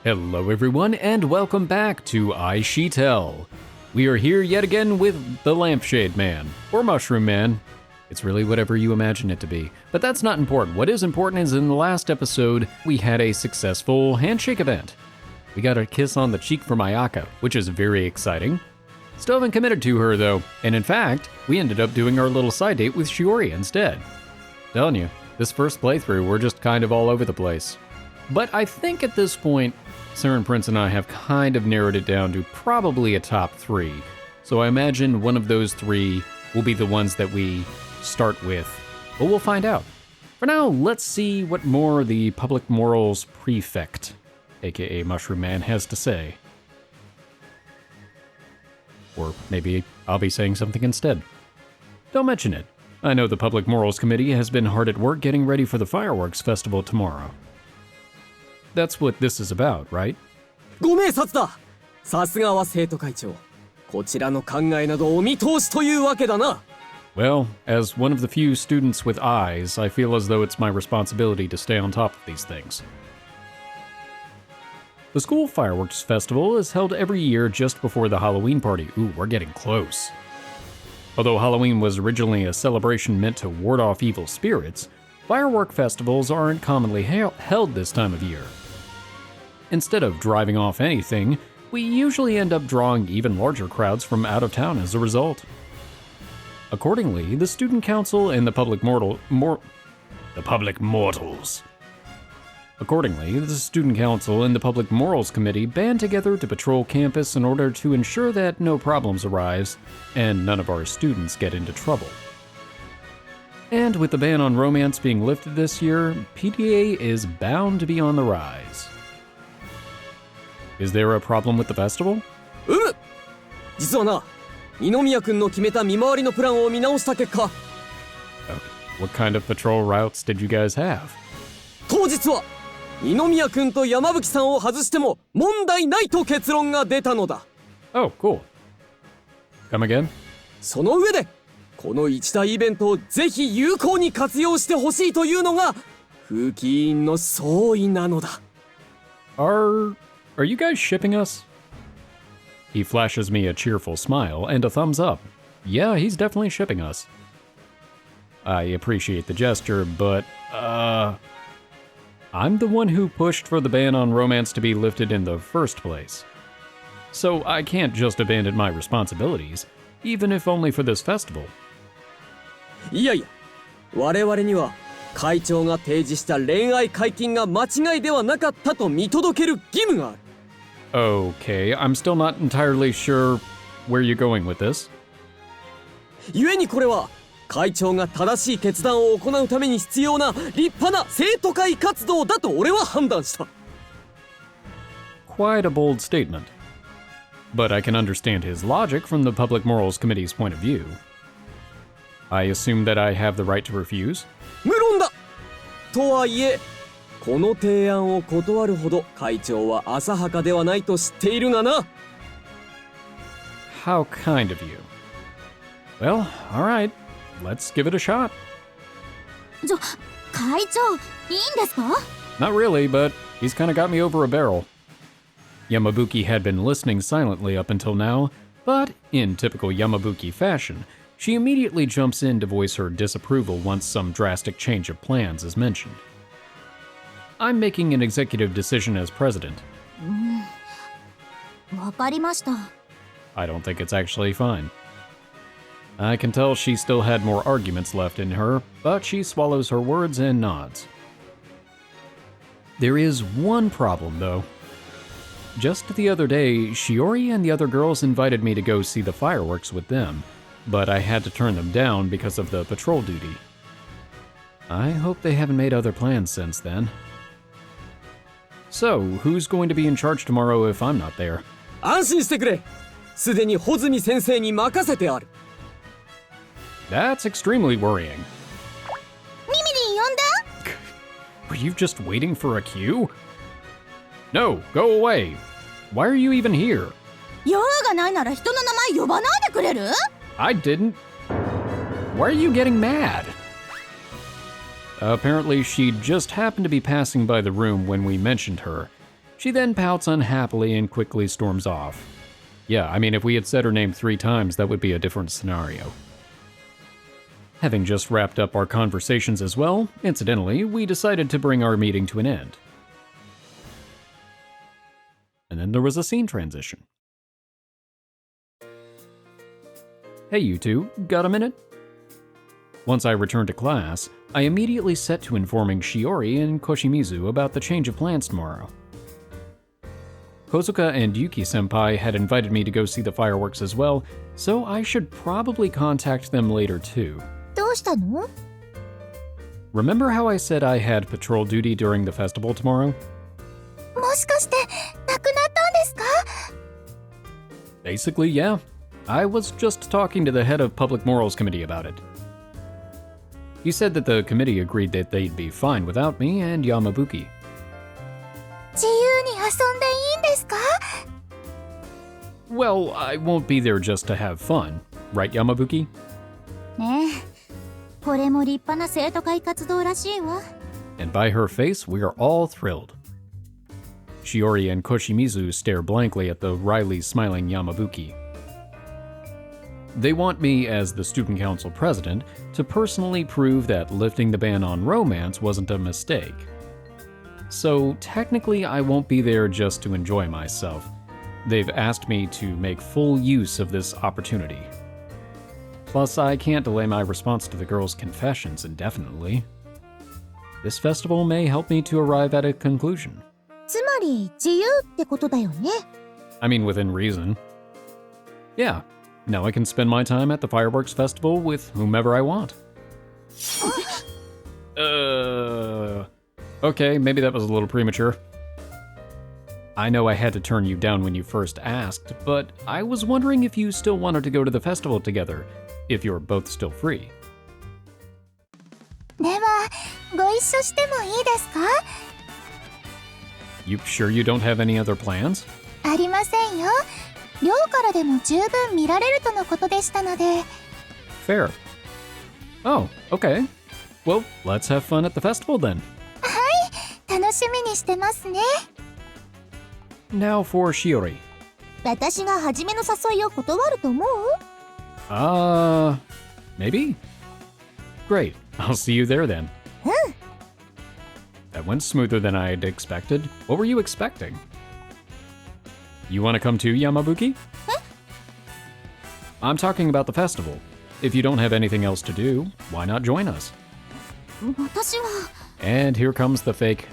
Hello everyone and welcome back to IxSHE Tell. We are here yet again with the Lampshade Man, or Mushroom Man. It's really whatever you imagine it to be, but that's not important. What is important is in the last episode, we had a successful handshake event. We got a kiss on the cheek from Ayaka, which is very exciting. Still haven't committed to her though, and in fact, we ended up doing our little side date with Shiori instead. Telling you, this first playthrough, we're just kind of all over the place. But I think at this point, Siren Prince and I have kind of narrowed it down to probably a top 3. So I imagine one of those 3 will be the ones that we start with, but we'll find out. For now, let's see what more the Public Morals Prefect, aka Mushroom Man, has to say. Or maybe I'll be saying something instead. Don't mention it. I know the Public Morals Committee has been hard at work getting ready for the fireworks festival tomorrow. That's what this is about, right? ご明察だ。さすがは生徒会長。こちらの考えなどお見通しというわけだな。Well, as one of the few students with eyes, I feel as though it's my responsibility to stay on top of these things. The school fireworks festival is held every year just before the Halloween party. Ooh, we're getting close. Although Halloween was originally a celebration meant to ward off evil spirits, firework festivals aren't commonly held this time of year. Instead of driving off anything, we usually end up drawing even larger crowds from out of town as a result. Accordingly, the student council and the public mortals. Accordingly, the student council and the public morals committee band together to patrol campus in order to ensure that no problems arise and none of our students get into trouble. And with the ban on romance being lifted this year, PTA is bound to be on the rise. Is there a problem with the festival? 実はな、二宮君の決めた見回りのプランを見直した結果、What kind of patrol routes did you guys have? 当日は二宮君と山吹さんを外しても問題ないと結論が出たのだ。Oh, cool. Come again? その上で、この一大イベントをぜひ有効に活用してほしいというのが風紀委員の総意なのだ。Are you guys shipping us? He flashes me a cheerful smile and a thumbs up. Yeah, he's definitely shipping us. I appreciate the gesture, but, I'm the one who pushed for the ban on romance to be lifted in the first place. So I can't just abandon my responsibilities, even if only for this festival. いやいや、我々には会長が提示した恋愛解禁が間違いではなかったと見届ける義務がある。Okay, I'm still not entirely sure where you're going with this. 故にこれは会長が正しい決断を行うために必要な立派な生徒会活動だと俺は判断した。Quite a bold statement. But I can understand his logic from the Public Morals Committee's point of view. I assume that I have the right to refuse? 無論だ。とはいえ、この提案を断るほど会長は浅はかではないと知っているがな。How kind of you. Well, alright. Let's give it a shot. 会長、いいんですか? Not really, but he's kind of got me over a barrel. Yamabuki had been listening silently up until now, but in typical Yamabuki fashion, she immediately jumps in to voice her disapproval once some drastic change of plans is mentioned. I'm making an executive decision as president. わかりました。I don't think it's actually fine. I can tell she still had more arguments left in her, but she swallows her words and nods. There is one problem, though. Just the other day, Shiori and the other girls invited me to go see the fireworks with them, but I had to turn them down because of the patrol duty. I hope they haven't made other plans since then. So, who's going to be in charge tomorrow if I'm not there? 安心してくれ。すでに穂積先生に任せてある。That's extremely worrying. ミミリン呼んだ? Were you just waiting for a cue? No, go away. Why are you even here? 用がないなら人の名前呼ばないでくれる? I didn't. Why are you getting mad? Apparently, she just happened to be passing by the room when we mentioned her. She then pouts unhappily and quickly storms off. Yeah, I mean, if we had said her name 3 times, that would be a different scenario. Having just wrapped up our conversations as well, incidentally, we decided to bring our meeting to an end. And then there was a scene transition. Hey you two, got a minute? Once I returned to class, I immediately set to informing Shiori and Koshimizu about the change of plans tomorrow. Kozuka and Yuki-senpai had invited me to go see the fireworks as well, so I should probably contact them later too. どうしたの？ Remember how I said I had patrol duty during the festival tomorrow? もしかして亡くなったんですか？ Basically, yeah. I was just talking to the head of Public Morals Committee about it. He said that the committee agreed that they'd be fine without me and Yamabuki. 自由に遊んでいいんですか？ Well, I won't be there just to have fun, right, Yamabuki? ねえ、これも立派な生徒会活動らしいわ。 And by her face, we are all thrilled. Shiori and Koshimizu stare blankly at the wryly smiling Yamabuki. They want me, as the student council president, to personally prove that lifting the ban on romance wasn't a mistake. So technically, I won't be there just to enjoy myself. They've asked me to make full use of this opportunity. Plus, I can't delay my response to the girls' confessions indefinitely. This festival may help me to arrive at a conclusion. つまり自由ってことだよね。 I mean, within reason. Yeah, now I can spend my time at the fireworks festival with whomever I want. Okay, maybe that was a little premature. I know I had to turn you down when you first asked, but I was wondering if you still wanted to go to the festival together, if you're both still free. ではご一緒してもいいですか？ You sure you don't have any other plans? ありませんよ。寮からでも十分見られるとのことでしたので。 Fair. Oh, okay. Well, let's have fun at the festival then. 楽しみにしてますね。 Now for Shiori. 私が初めの誘いを断ると思う？ Maybe? Great. I'll see you there then. That went smoother than I had expected. What were you expecting? You want to come too, Yamabuki? I'm talking about the festival. If you don't have anything else to do, why not join us? 私は。 And here comes the fake,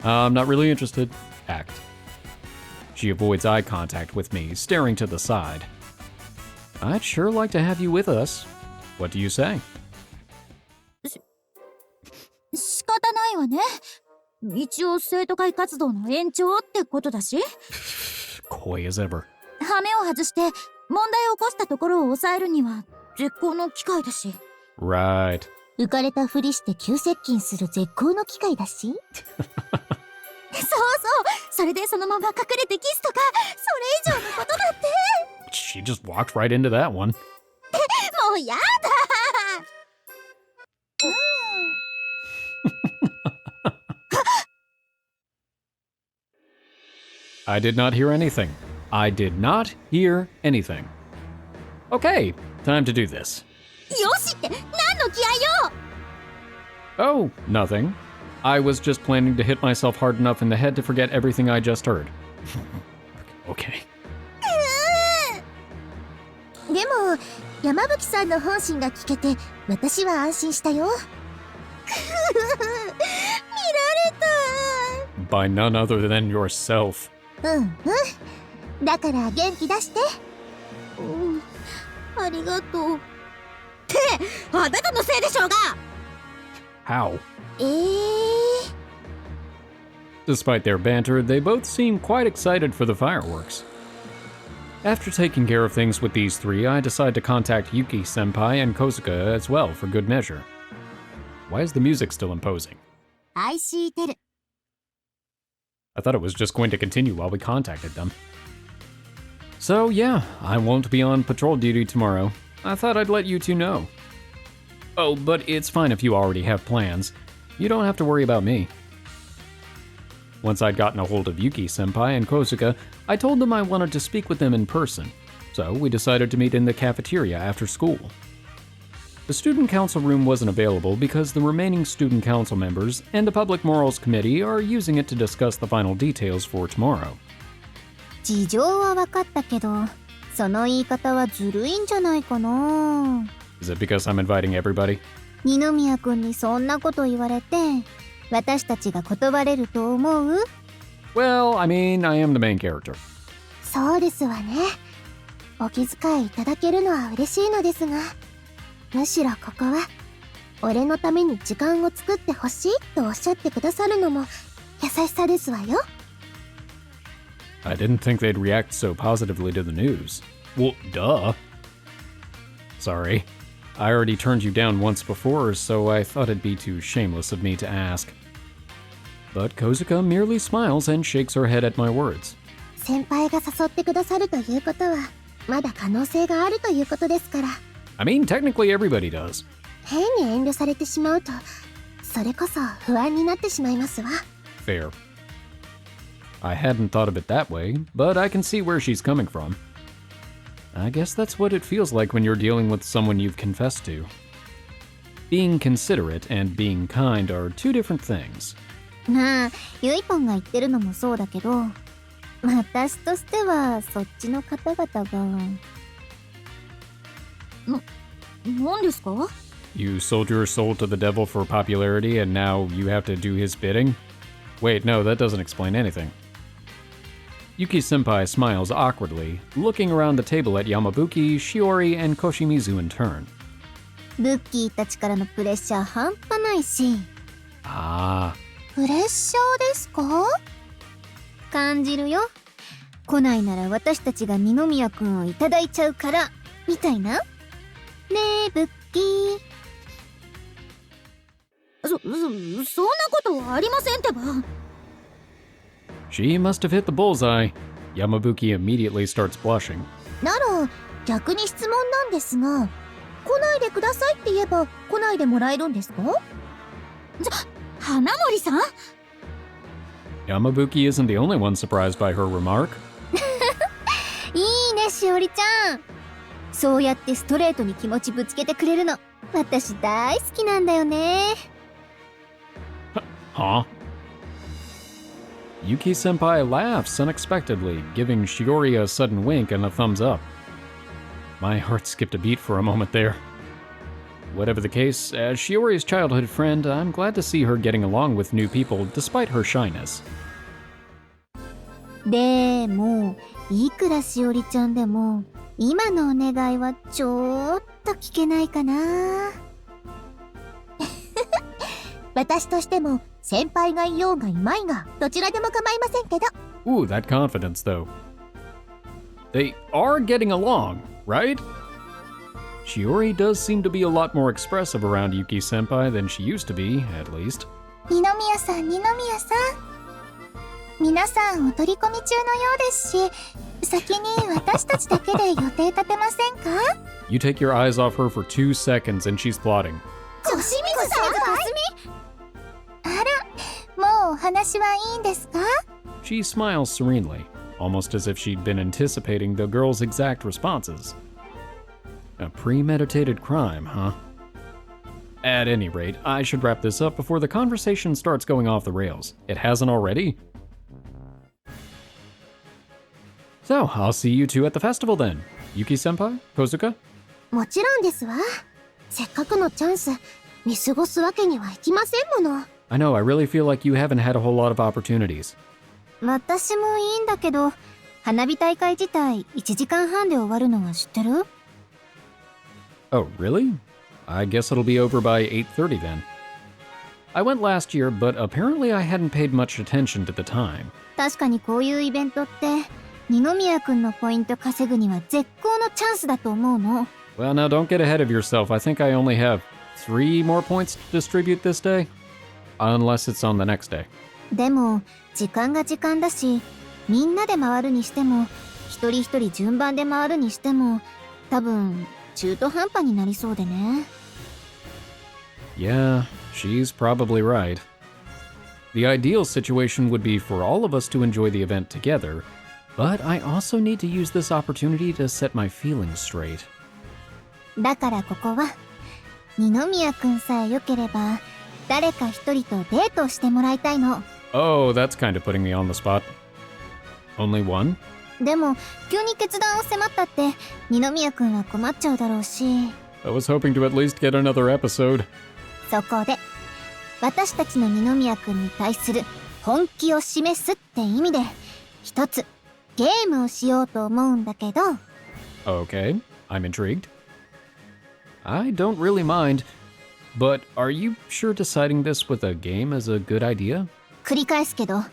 I'm not really interested, act. She avoids eye contact with me, staring to the side. I'd sure like to have you with us. What do you say? 仕方ないわね。一応生徒会活動の延長ってことだし。 Coy as ever. ハメを外して問題を起こしたところを抑えるには絶好の機会だし。 Right. 浮かれたふりして急接近する絶好の機会だし。そうそう。それでそのまま隠れてキスとか、それ以上のことだって。 She just walked right into that one. もうやだ。I did not hear anything. I did not hear anything. Okay, time to do this. よしって何の気合よ。 Oh, nothing. I was just planning to hit myself hard enough in the head to forget everything I just heard. Okay. でも山吹さんの本心が聞けて私は安心したよ。見られた。 By none other than yourself. だから元気出して。ありがとう。ってあなたのせいでしょうが。 How? Despite their banter, they both seem quite excited for the fireworks. After taking care of things with these three, I decide to contact Yuki-senpai and Kozuka as well for good measure. Why is the music still imposing? IxSHE Tell. I thought it was just going to continue while we contacted them. So yeah, I won't be on patrol duty tomorrow. I thought I'd let you two know. Oh, but it's fine if you already have plans. You don't have to worry about me. Once I'd gotten a hold of Yuki-senpai and Kozuka, I told them I wanted to speak with them in person, so we decided to meet in the cafeteria after school. The student council room wasn't available because the remaining student council members and the Public Morals Committee are using it to discuss the final details for tomorrow. 事情は分かったけど、その言い方はずるいんじゃないかな。Is it because I'm inviting everybody? 二宮君にそんなこと言われて、私たちが断れると思う？ Well, I mean, I am the main character. そうですわね。お気遣いいただけるのは嬉しいのですが、むしろここは俺のために時間を作ってほしいとおっしゃってくださるのも優しさですわよ。I didn't think they'd react so positively to the news. Well, duh. Sorry. I already turned you down once before, so I thought it'd be too shameless of me to ask. But Kozuka merely smiles and shakes her head at my words. 先輩が誘ってくださるということはまだ可能性があるということですから。I mean, technically everybody does. 変に遠慮されてしまうと、それこそ不安になってしまいますわ。Fair. I hadn't thought of it that way, but I can see where she's coming from. I guess that's what it feels like when you're dealing with someone you've confessed to. Being considerate and being kind are two different things. まあ、ゆいぽんが言ってるのもそうだけど、私としてはそっちの方々が。何ですか？ You sold your soul to the devil for popularity and now you have to do his bidding? Wait, no, that doesn't explain anything. Yuki-senpai smiles awkwardly, looking around the table at Yamabuki, Shiori, and Koshimizu in turn. ブッキーたちからのプレッシャー半端ないし。Ah. プレッシャーですか？感じるよ。来ないなら私たちが二宮くんをいただいちゃうから、みたいな。ねえ、ブッキー。そんなことはありませんってば。She must have hit the bullseye. Yamabuki immediately starts blushing. なら、逆に質問なんですが、来ないでくださいって言えば来ないでもらえるんですか？花森さん？ Yamabuki isn't the only one surprised by her remark. いいね、しおりちゃん。そうやってストレートに気持ちぶつけてくれるの、私大好きなんだよね。Huh? Yuki-senpai laughs unexpectedly, giving Shiori a sudden wink and a thumbs up. My heart skipped a beat for a moment there. Whatever the case, as Shiori's childhood friend, I'm glad to see her getting along with new people despite her shyness. でも、いくらしおりちゃんでも、今のお願いはちょっと聞けないかな。私としても先輩がいようがいまいがどちらでも構いませんけど。 Ooh, that confidence though. They are getting along, right? Shiori does seem to be a lot more expressive around Yuki-senpai than she used to be, at least. 二宮さん、二宮さん。皆さんお取り込み中のようですし、先に私たちだけで予定立てませんか？ You take your eyes off her for 2 seconds and she's plotting. 小清水さん、あら、もうお話はいいんですか？ She smiles serenely, almost as if she'd been anticipating the girl's exact responses. A premeditated crime, huh? At any rate, I should wrap this up before the conversation starts going off the rails. It hasn't already? So, I'll see you two at the festival then. Yuki-senpai? Kozuka? もちろんですわ。せっかくのチャンス、見過ごすわけにはいきませんもの。I know, I really feel like you haven't had a whole lot of opportunities. 私もいいんだけど、花火大会自体1時間半で終わるのは知ってる？ Oh, really? I guess it'll be over by 8:30 then. I went last year, but apparently I hadn't paid much attention to the time. 確かにこういうイベントって、二宮くんのポイント稼ぐには絶好のチャンスだと思うの。Well, now don't get ahead of yourself. I think I only have 3 more points to distribute this day. Unless it's on the next day. でも、時間が時間だし、みんなで回るにしても、一人一人順番で回るにしても、多分、中途半端になりそうでね。Yeah, she's probably right. The ideal situation would be for all of us to enjoy the event together, but I also need to use this opportunity to set my feelings straight. だからここは二宮くんさえ良ければ誰か一人とデートをしてもらいたいの。 Oh, that's kind of putting me on the spot. Only one? でも急に決断を迫ったって二宮くんは困っちゃうだろうし、 I was hoping to at least get another episode. そこで私たちの二宮くんに対する本気を示すって意味で一つゲームをしようと思うんだけど。 Okay, I'm intrigued. I don't really mind, but are you sure deciding this with a game is a good idea? 繰り返すけど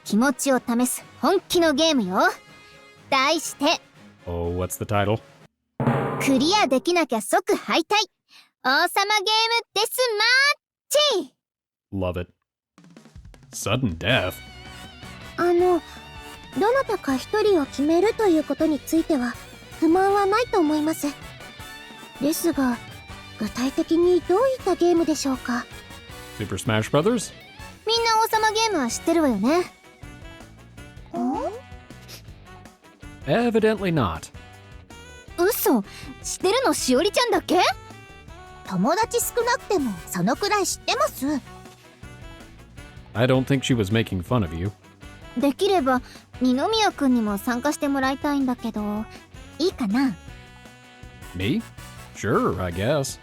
気持ちを試す本気のゲームよ。題して Oh, what's the title? クリアできなきゃ即敗退王様ゲームデスマッチ。 Love it. Sudden death? どなたか一人を決めるということについては不満はないと思います。ですが具体的にどういったゲームでしょうか。 Super Smash Brothers? みんな王様ゲームは知ってるわよね。Evidently not. 嘘、知ってるのしおりちゃんだけ？友達少なくてもそのくらい知ってます。 I don't think she was making fun of you. できれば二宮くんにも参加してもらいたいんだけど、いいかな？ Me? Sure, I guess.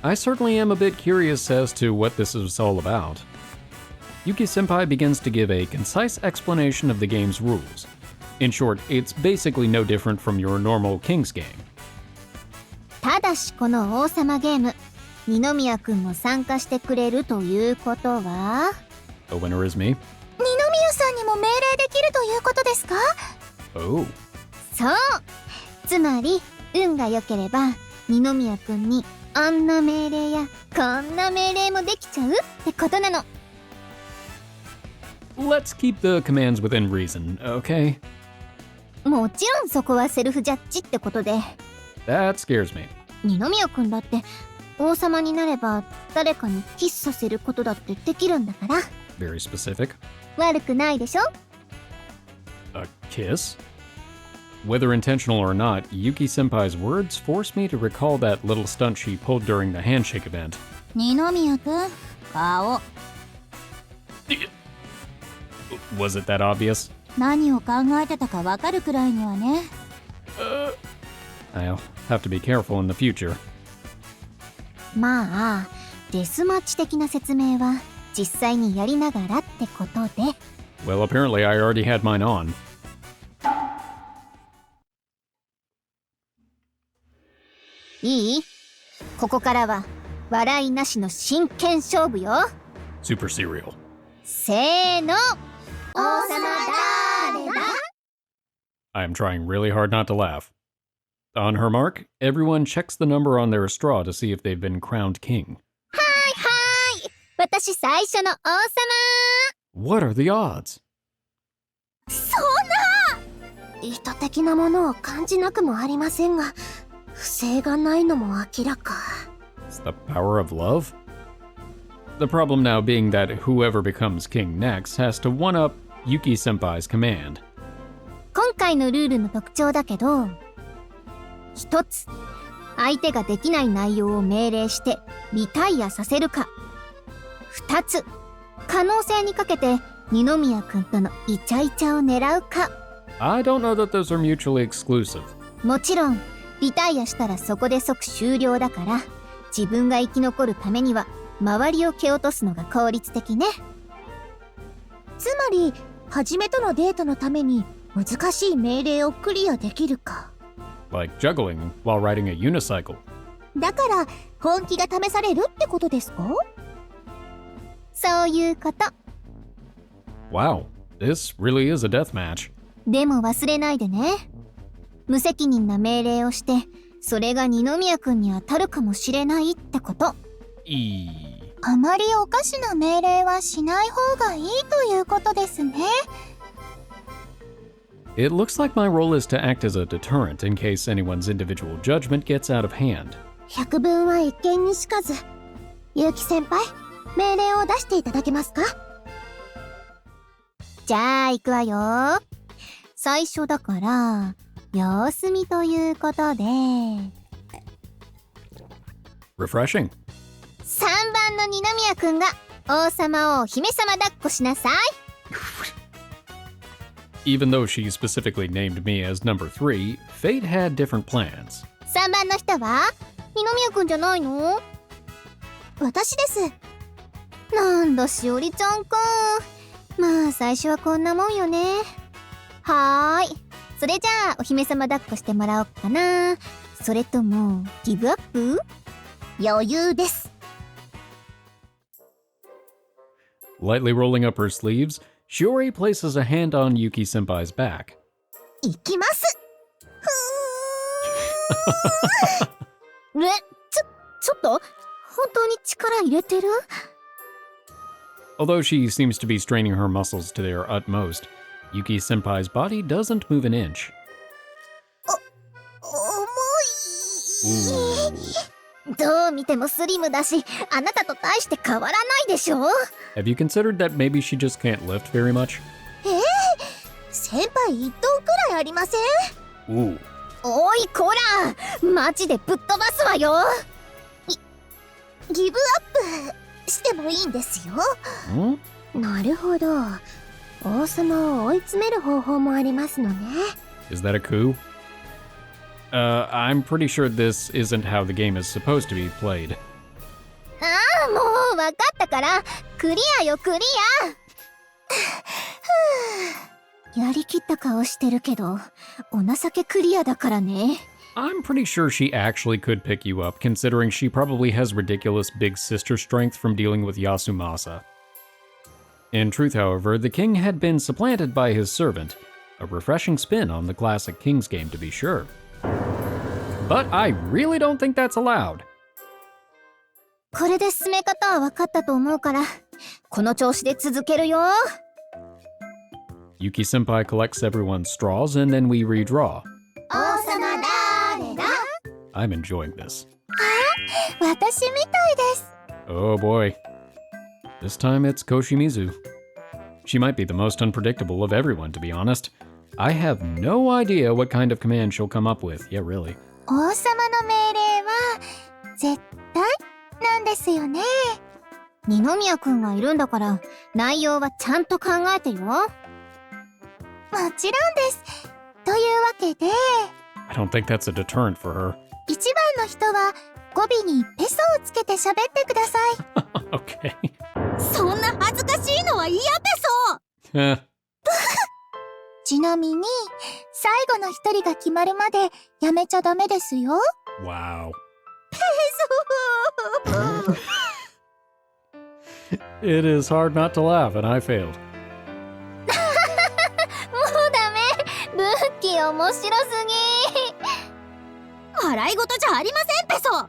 I certainly am a bit curious as to what this is all about. Yuki-senpai begins to give a concise explanation of the game's rules. In short, it's basically no different from your normal King's game. ただしこの王様ゲーム、二宮くんも参加してくれるということは The winner is me. 二宮さんにも命令できるということですか？ Oh. そう、つまり運が良ければ二宮くんにあんな命令やこんな命令もできちゃうってことなの。 Let's keep the commands within reason, okay? もちろんそこはセルフジャッジってことで、 That scares me. 二宮くんだって王様になれば誰かにキスさせることだってできるんだから Very specific. 悪くないでしょ？ A kiss? Whether intentional or not, Yuki-senpai's words force me to recall that little stunt she pulled during the handshake event. 二宮くん、顔。 Was it that obvious? 何を考えてたかわかるくらいにはね。I'll have to be careful in the future. まあ、デスマッチ的な説明は実際にやりながらってことで。 Well, apparently I already had mine on. いい？ここからは笑いなしの真剣勝負よ。 Super serial. せーの。王様誰だ？ I am trying really hard not to laugh. On her mark, everyone checks the number on their straw to see if they've been crowned king. はい、私最初の王様。 What are the odds? そんな！意図的なものを感じなくもありませんが、不正がないのも明らか。 It's the power of love? The problem now being that whoever becomes king next has to one-up Yuki-senpai's command. 今回のルールの特徴だけど、一つ、相手ができない内容を命令してリタイアさせるか。二つ、可能性にかけて二宮くんとのイチャイチャを狙うか。 I don't know that those are mutually exclusive. もちろん、リタイアしたらそこで即終了だから、自分が生き残るためには周りを蹴落とすのが効率的ね。つまり、はじめとのデートのために難しい命令をクリアできるか。 Like juggling while riding a unicycle. だから本気が試されるってことですか？そういうこと。 Wow, this really is a death match. でも忘れないでね。無責任な命令をして、それが二宮くんに当たるかもしれないってこと。あまりおかしな命令はしない方がいいということですね。 It looks like my role is to act as a deterrent in case anyone's individual judgment gets out of hand. 百聞は一見にしかず。結城先輩、命令を出していただけますか？じゃあ行くわよ。最初だから様子見ということで、 Refreshing. 3番の二宮くんが王様をお姫様抱っこしなさい。Even though she specifically named me as number 3, Fate had different plans. 3番の人は二宮くんじゃないの？私です。なんだしおりちゃんか。まあ最初はこんなもんよね。はーい、それじゃあお姫様抱っこしてもらおっかな。それともギブアップ？余裕です。 Lightly rolling up her sleeves, Shiori places a hand on Yuki Senpai's back. いきます。ちょっと本当に力入れてる？ Although she seems to be straining her muscles to their utmost, Yuki Senpai's body doesn't move an inch. 重い。どう見てもスリムだし、あなたと大して変わらないでしょ？ Have you considered that maybe she just can't lift very much? 先輩1トンくらいありません？ Ooh. おいこら、マジでぶっ飛ばすわよ。ギブアップしてもいいんですよ。なるほど。王様を追い詰める方法もありますのね。 Is that a coup? I'm pretty sure this isn't how the game is supposed to be played. ああ、もう分かったから、クリアよクリア。やりきった顔してるけど、お情けクリアだからね。I'm pretty sure she actually could pick you up, considering she probably has ridiculous big sister strength from dealing with Yasumasa. In truth, however, the king had been supplanted by his servant, a refreshing spin on the classic King's game to be sure. But I really don't think that's allowed. これで進め方は分かったと思うから、この調子で続けるよ。Yuki Senpai collects everyone's straws and then we redraw. 王様誰だ？ I'm enjoying this. 私みたいです。 Oh boy. This time it's Koshimizu. She might be the most unpredictable of everyone, to be honest. I have no idea what kind of command she'll come up with. Yeah, really. 王様の命令は絶対なんですよね。二宮くんがいるんだから内容はちゃんと考えてよ。もちろんです。というわけで、 I don't think that's a deterrent for her. 1番の人は語尾にペソをつけて喋ってください。Okay. そんな恥ずかしいのは嫌ペソ。 Eh. ちなみに最後の一人が決まるまでやめちゃダメですよ。 Wow. ペソ。 It is hard not to laugh, and I failed. もうダメ。ルッキー面白すぎ。笑い事じゃありませんペソ。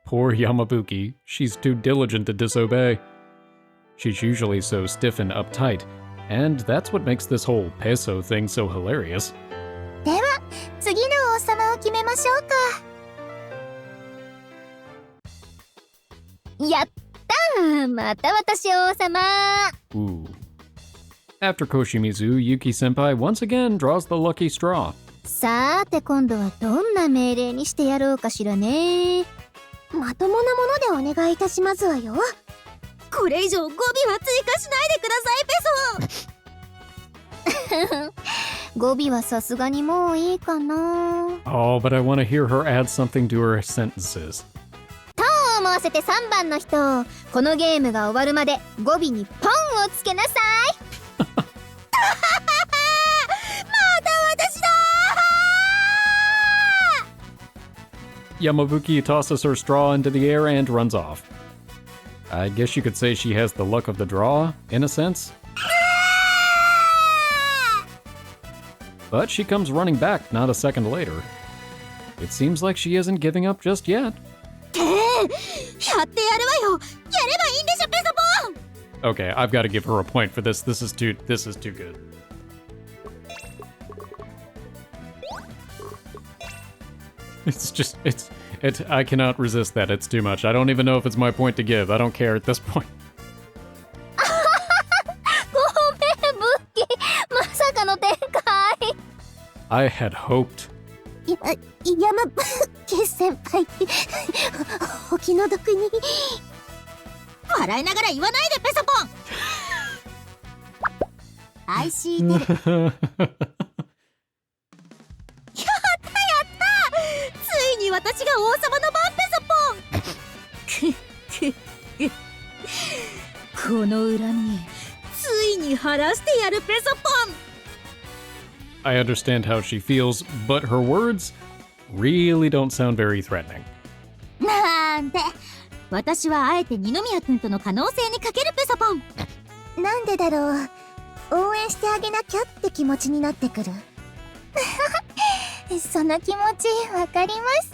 Poor Yamabuki. She's too diligent to disobey. She's usually so stiff and uptight, and that's what makes this whole peso thing so hilarious. では次の王様を決めましょうか。やったー、また私王様。 Ooh. After Koshimizu, Yuki Senpai once again draws the lucky straw. さーて今度はどんな命令にしてやろうかしらね。まともなものでお願いいたしますわよ。これ以上語尾は追加しないでくださいペソ。語尾はさすがにもういいかな。 Oh, but I want to hear her add something to her sentences. と思わせて3番の人、このゲームが終わるまで語尾にポンをつけなさい。また私だー。 Yamabuki tosses her straw into the air and runs off. I guess you could say she has the luck of the draw, in a sense. But she comes running back not a second later. It seems like she isn't giving up just yet. やってやるわよ。やればいいんでしょペソポン。 Okay, I've got to give her a point for this. This is too good. I cannot resist that. It's too much. I don't even know if it's my point to give. I don't care at this point. ごめん、ブッキー。まさかの展開。 I had hoped. 山吹先輩。お気の毒に。笑いながら言わないで、ペソポン。IxSHE Tell。ついに私が王様の番、ペソポン。この恨み、ついに晴らしてやる、ペソポン。 I understand how she feels, but her words really don't sound very threatening. なんで私はあえて二宮君との可能性にかける、ペソポン。なんでだろう。応援してあげなきゃって気持ちになってくる。その気持ちわかります。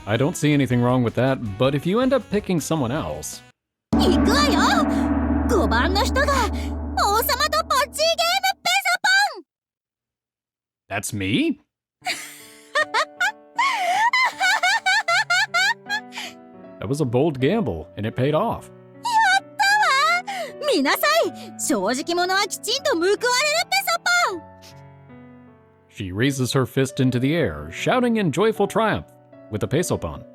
I don't see anything wrong with that, but if you end up picking someone else... 行くわよ。5番の人が王様とポッチーゲーム、ペソポン。 That's me? That was a bold gamble, and it paid off. 見なさい。正直者はきちんと報われる、ペソポン。 She raises her fist into the air, shouting in joyful triumph with the Peso-Pon.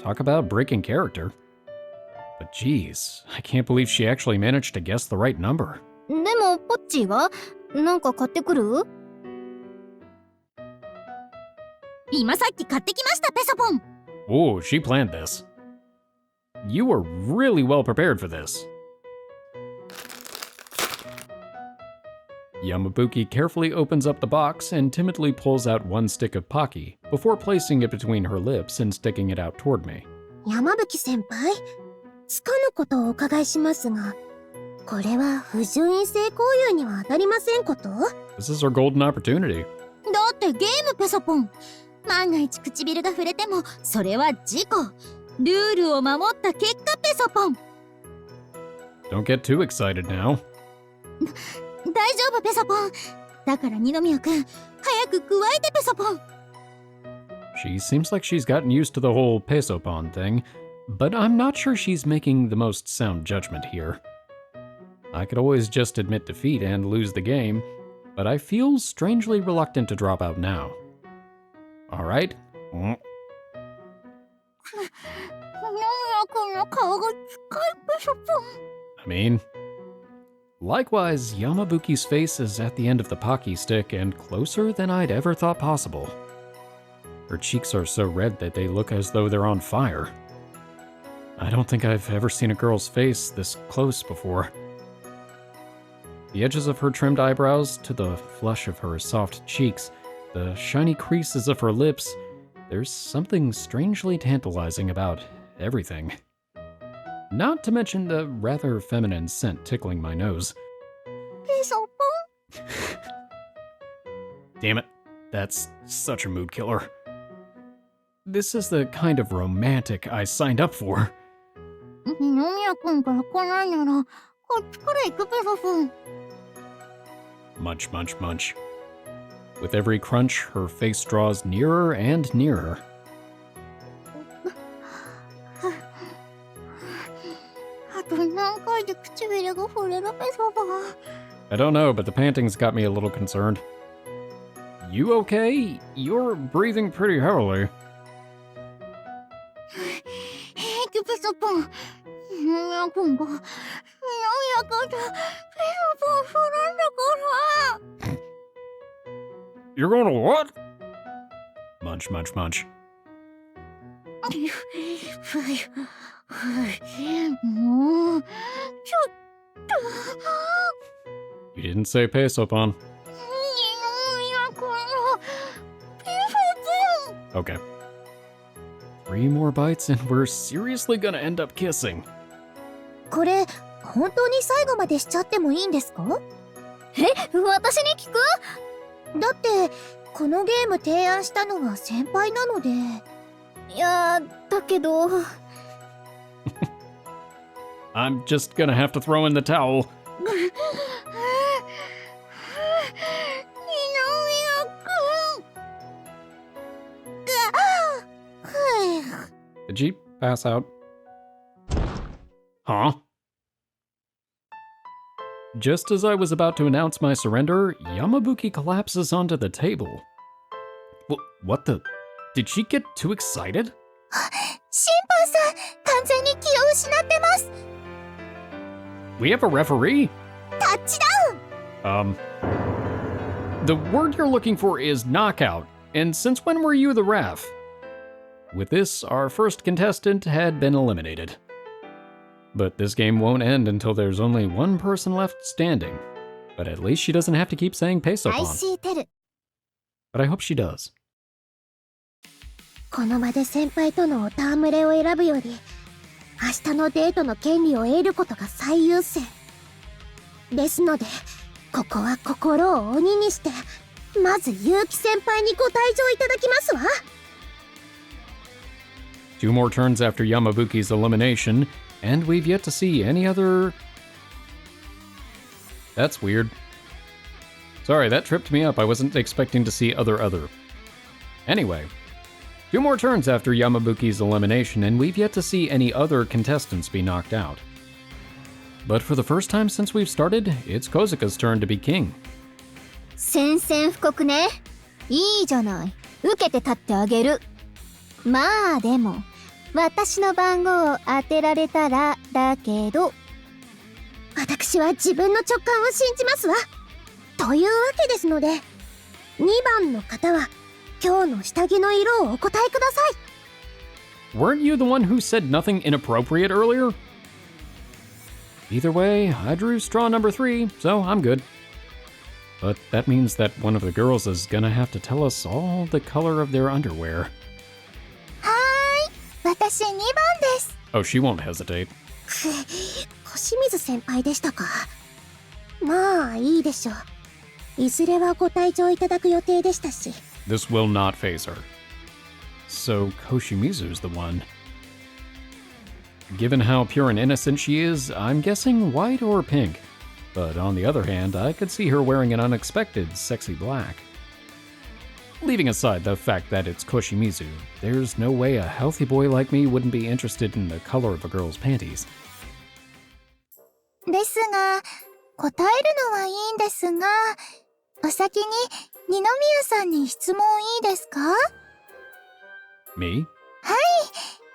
Talk about breaking character. But geez, I can't believe she actually managed to guess the right number. でもポッチーはなんか買ってくる？今さっき買ってきました、ペソポン。 Oh, she planned this. You were really well prepared for this. Yamabuki carefully opens up the box and timidly pulls out one stick of Pocky before placing it between her lips and sticking it out toward me. 山吹先輩、つかぬことをお伺いしますが、これは不純異性交友には当たりませんこと？ This is our golden opportunity. だってゲーム、ペソポン。万が一唇が触れてもそれは事故。ルールを守った結果、ペソポン。 Don't get too excited now. 大丈夫、ペソポン。だから二宮君、早く加えて、ペソポン。 She seems like she's gotten used to the whole Peso-Pon thing, but I'm not sure she's making the most sound judgment here. I could always just admit defeat and lose the game, but I feel strangely reluctant to drop out now. All right. 二宮君の顔が近い、ペソポン。 I mean, likewise, Yamabuki's face is at the end of the Pocky stick and closer than I'd ever thought possible. Her cheeks are so red that they look as though they're on fire. I don't think I've ever seen a girl's face this close before. The edges of her trimmed eyebrows to the flush of her soft cheeks, the shiny creases of her lips, there's something strangely tantalizing about everything. Not to mention the rather feminine scent tickling my nose. ペソポン。 Damn it, that's such a mood killer. This is the kind of romantic I signed up for. 二宮君から来ないならこっちから行く、ペソポン。 Munch, munch, munch. With every crunch, her face draws nearer and nearer. あと何回で唇が触れる、ペソポン。 I don't know, but the panting's got me a little concerned. You okay? You're breathing pretty heavily. 平気、ペソポン。二宮君が、二宮君とペソポンするんだから。 You're gonna what? Munch, munch, munch. もう、ちょっと。 You didn't say Peso-Pon. 二宮君のペソポン。 Okay. 3 more bites and we're seriously gonna end up kissing. これ、本当に最後までしちゃってもいいんですか？え、私に聞く？だって、このゲーム提案したのは先輩なので。いや、だけど。I'm just gonna have to throw in the towel. 二宮君。Did she pass out? Huh? Just as I was about to announce my surrender, Yamabuki collapses onto the table. What the? Did she get too excited? 審判さん、完全に気を失ってます。 We have a referee? タッチダウン。 The word you're looking for is knockout, and since when were you the ref? With this, our first contestant had been eliminated. But this game won't end until there's only one person left standing. But at least she doesn't have to keep saying Peso-Pon. IxSHE Tell. But I hope she does. この場で先輩とのお戯れを選ぶより、明日のデートの権利を得ることが最優先。ですので、ここは心を鬼にして、まず結城先輩にご退場いただきますわ。Two more turns after Yamabuki's elimination, and we've yet to see any other... That's weird. Sorry, that tripped me up. I wasn't expecting to see other. Anyway, two more turns after Yamabuki's elimination, and we've yet to see any other contestants be knocked out. But for the first time since we've started, it's Kozuka's turn to be king. 宣戦布告ね。いいじゃない。受けて立ってあげる。まあでも、私の番号を当てられたらだけど。私は自分の直感を信じますわ。というわけですので、2番の方は今日の下着の色をお答えください。Weren't you the one who said nothing inappropriate earlier? Either way, I drew straw number 3, so I'm good. But that means that one of the girls is gonna have to tell us all the color of their underwear. はーい、私2番です。Oh, she won't hesitate. 小清水先輩でしたか。まあいいでしょう。いずれはご退場いただく予定でしたし。This will not phase her. So Koshimizu's the one. Given how pure and innocent she is, I'm guessing white or pink. But on the other hand, I could see her wearing an unexpected sexy black. Leaving aside the fact that it's Koshimizu, there's no way a healthy boy like me wouldn't be interested in the color of a girl's panties. ですが、答えるのはいいんですが、お先に二宮さんに質問いいですか？ Me? はい、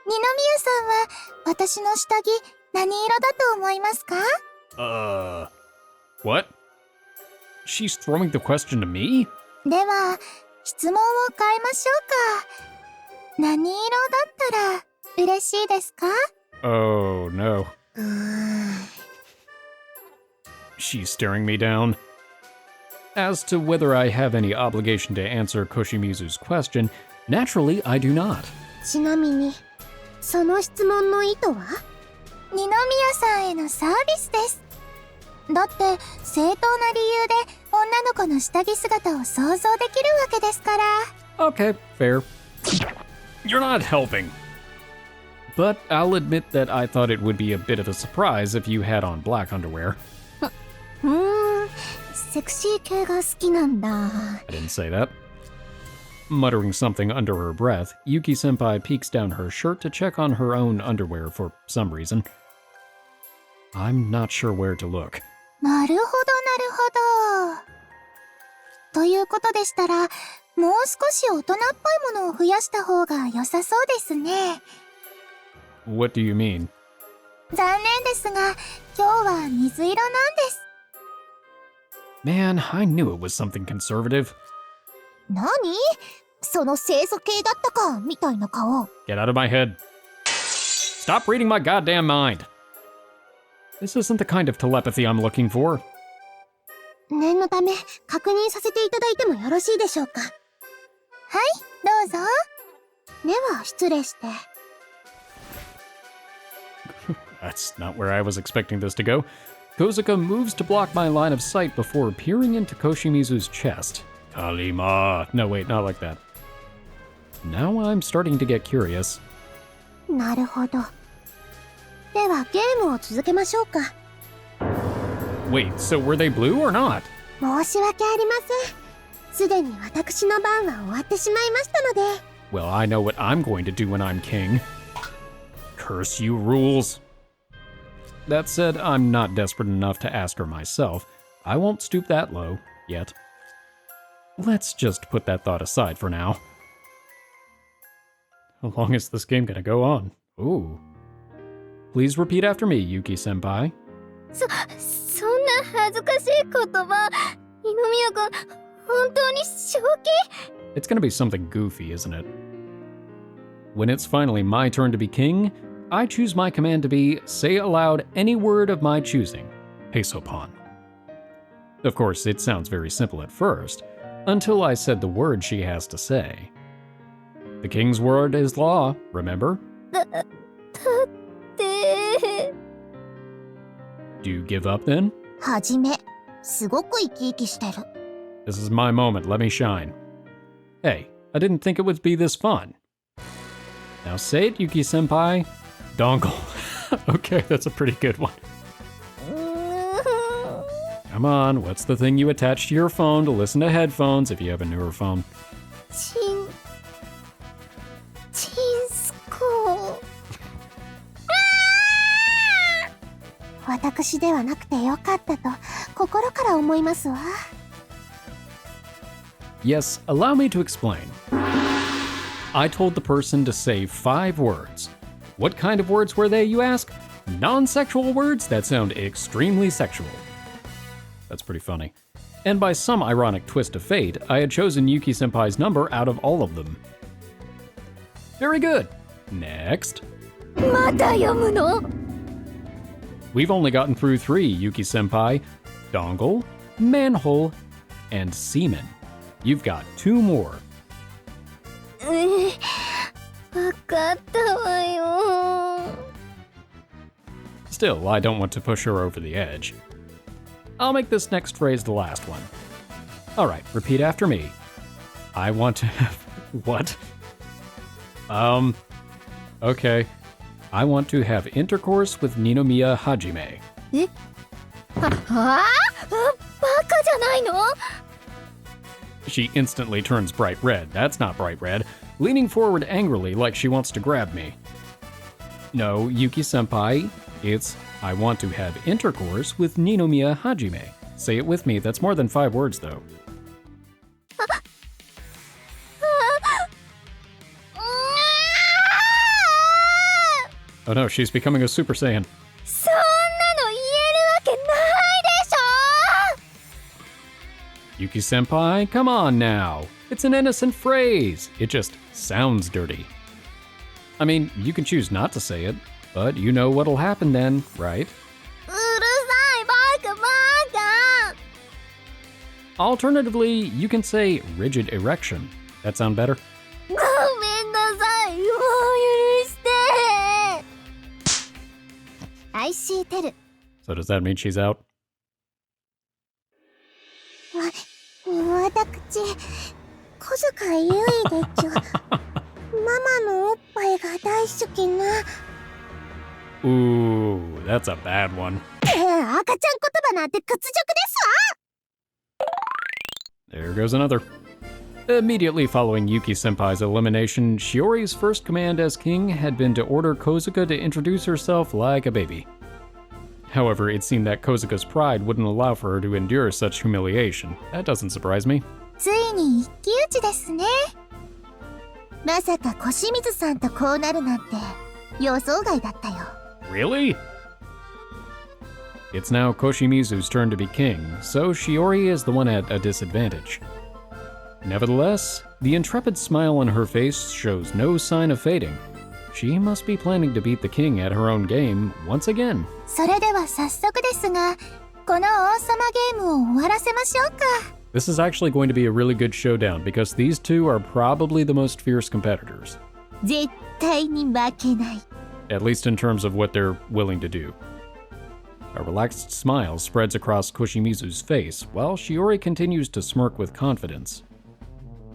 二宮さんは私の下着何色だと思いますか？ What? She's throwing the question to me? では、質問を変えましょうか。何色だったら嬉しいですか？ Oh, no. She's staring me down. As to whether I have any obligation to answer Koshimizu's question, naturally I do not. ちなみに、その質問の意図は？二宮さんへのサービスです。だって、正当な理由で女の子の下着姿を想像できるわけですから。Okay, fair. You're not helping. But I'll admit that I thought it would be a bit of a surprise if you had on black underwear. セクシー系が好きなんだ。I didn't say that. Muttering something under her breath, Yuki-senpai peeks down her shirt to check on her own underwear for some reason. I'm not sure where to look. なるほどなるほど。ということでしたら、もう少し大人っぽいものを増やした方が良さそうですね。What do you mean? 残念ですが、今日は水色なんです。Man, I knew it was something conservative. 何？その清楚系だったかみたいな顔。Get out of my head. Stop reading my goddamn mind. This isn't the kind of telepathy I'm looking for. 念のため確認させていただいてもよろしいでしょうか。はい、どうぞ。では失礼して。That's not where I was expecting this to go. Kozuka moves to block my line of sight before peering into Koshimizu's chest. Kalima. No, wait, not like that. Now I'm starting to get curious. なるほど。ではゲームを続けましょうか。Wait, so were they blue or not? 申し訳ありません。すでに私の番は終わってしまいましたので。Well, I know what I'm going to do when I'm king. Curse you, rules. That said, I'm not desperate enough to ask her myself. I won't stoop that low, yet. Let's just put that thought aside for now. How long is this game gonna go on? Ooh. Please repeat after me, Yuki-senpai. そんな恥ずかしい言葉、二宮君、本当に正気？ It's gonna be something goofy, isn't it? When it's finally my turn to be king, I choose my command to be, say aloud any word of my choosing, Peso-Pon. Of course, it sounds very simple at first, until I said the word she has to say. The king's word is law, remember? だって。 Do you give up then? はじめ、すごく生き生きしてる。 This is my moment, let me shine. Hey, I didn't think it would be this fun. Now say it, Yuki-senpai. Dongle. Okay, that's a pretty good one. Come on, what's the thing you attach to your phone to listen to headphones if you have a newer phone? チンスコー。私ではなくてよかったと心から思いますわ。Yes, allow me to explain. I told the person to say 5 words. What kind of words were they, you ask? Non-sexual words that sound extremely sexual. That's pretty funny. And by some ironic twist of fate, I had chosen Yuki-senpai's number out of all of them. Very good. Next. まだ読むの？ We've only gotten through 3, Yuki-senpai. Dongle, manhole, and semen. You've got 2 more. わかったわよ。 Still, I don't want to push her over the edge. I'll make this next phrase the last one. Alright, repeat after me. I want to have... What? Okay. I want to have intercourse with Ninomiya Hajime. え？バカじゃないの？ She instantly turns bright red. That's not bright red. Leaning forward angrily like she wants to grab me. No, Yuki-senpai, it's I want to have intercourse with Ninomiya Hajime. Say it with me. That's more than 5 words, though. Oh no, she's becoming a Super Saiyan. そんなの言えるわけないでしょ。 Yuki-senpai, come on now. It's an innocent phrase. It just sounds dirty. I mean, you can choose not to say it, but you know what'll happen then, right? うるさいバカバカ。 Alternatively, you can say rigid erection. That sound better? ごめんなさい。もう許して。IxSHE Tell。 So does that mean she's out? 私、小遣いゆいでちょ。ママのおっぱいが大好きな。 Ooh, that's a bad one. 赤ちゃん言葉なんて屈辱ですわ。 There goes another. Immediately following Yuki-senpai's elimination, Shiori's first command as king had been to order Kozuka to introduce herself like a baby. However, it seemed that Kozuka's pride wouldn't allow for her to endure such humiliation. That doesn't surprise me. ついに一騎打ちですね。まさか小清水さんとこうなるなんて予想外だったよ。 Really? It's now Koshimizu's turn to be king, so Shiori is the one at a disadvantage. Nevertheless, the intrepid smile on her face shows no sign of fading. She must be planning to beat the king at her own game once again. それでは早速ですが、この王様ゲームを終わらせましょうか。 This is actually going to be a really good showdown because these two are probably the most fierce competitors. 絶対に負けない。 At least in terms of what they're willing to do. A relaxed smile spreads across Koshimizu's face while Shiori continues to smirk with confidence.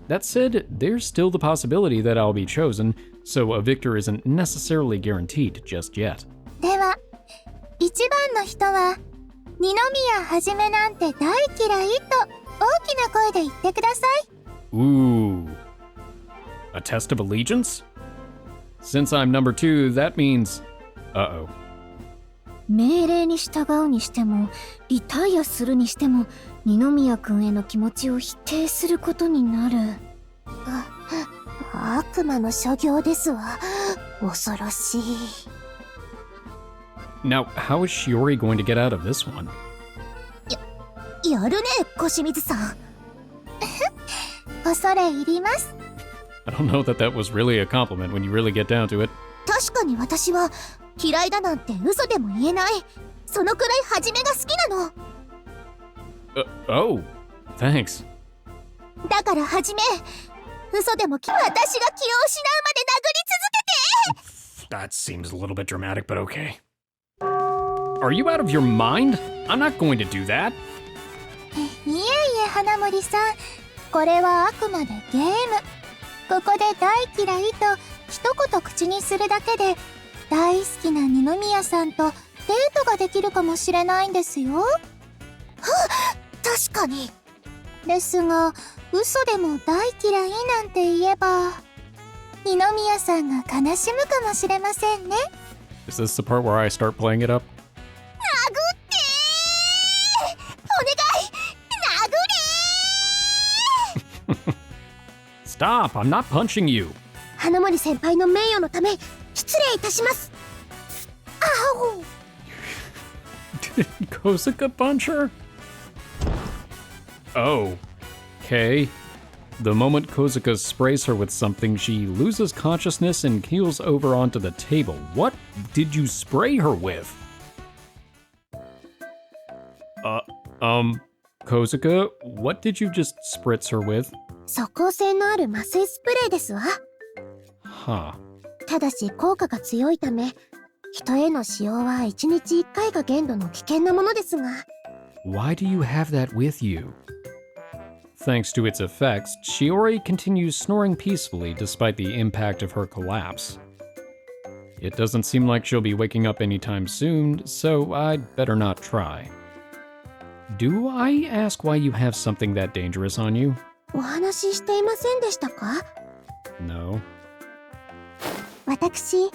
That said, there's still the possibility that I'll be chosen, so a victor isn't necessarily guaranteed just yet. では、1番の人は、二宮はじめなんて大嫌いと大きな声で言ってください。 Ooh. A test of allegiance? since I'm number 2, that means... Uh-oh. 命令に従うにしても、リタイアするにしても、二宮君への気持ちを否定することになる。悪魔の所業ですわ。恐ろしい。Now, how is Shiori going to get out of this one? やるね、小清水さん。恐れ入ります。I don't know that that was really a compliment when you really get down to it. 確かに私は嫌いだなんて嘘でも言えない。そのくらいハジメが好きなの。Oh, thanks. だからハジメ、嘘でも私が気を失うまで殴り続けて。 That seems a little bit dramatic, but okay. Are you out of your mind? I'm not going to do that. いえいえ、花森さん。これはあくまでゲーム。ここで大嫌いと一言口にするだけで、大好きな二宮さんとデートができるかもしれないんですよ。はっ、確かに。ですが、嘘でも大嫌いなんて言えば、二宮さんが悲しむかもしれませんね。Is this the part where I start playing it up? 殴ってー！お願い！殴れー！ Stop! I'm not punching you! 花森先輩の名誉のため、失礼いたします。あお！ Did Kosuke punch her? Oh. Okay. The moment Kosuke sprays her with something, she loses consciousness and keels over onto the table. What did you spray her with? Kosuke, what did you just spritz her with? 即効性のある麻酔スプレーですわ。Huh. ただし効果が強いため、人への使用は1日1回が限度の危険なものですが。Why do you have that with you? Thanks to its effects, Shiori continues snoring peacefully despite the impact of her collapse. It doesn't seem like she'll be waking up anytime soon, so I'd better not try. Do I ask why you have something that dangerous on you? お話ししていませんでしたか？ No. 私、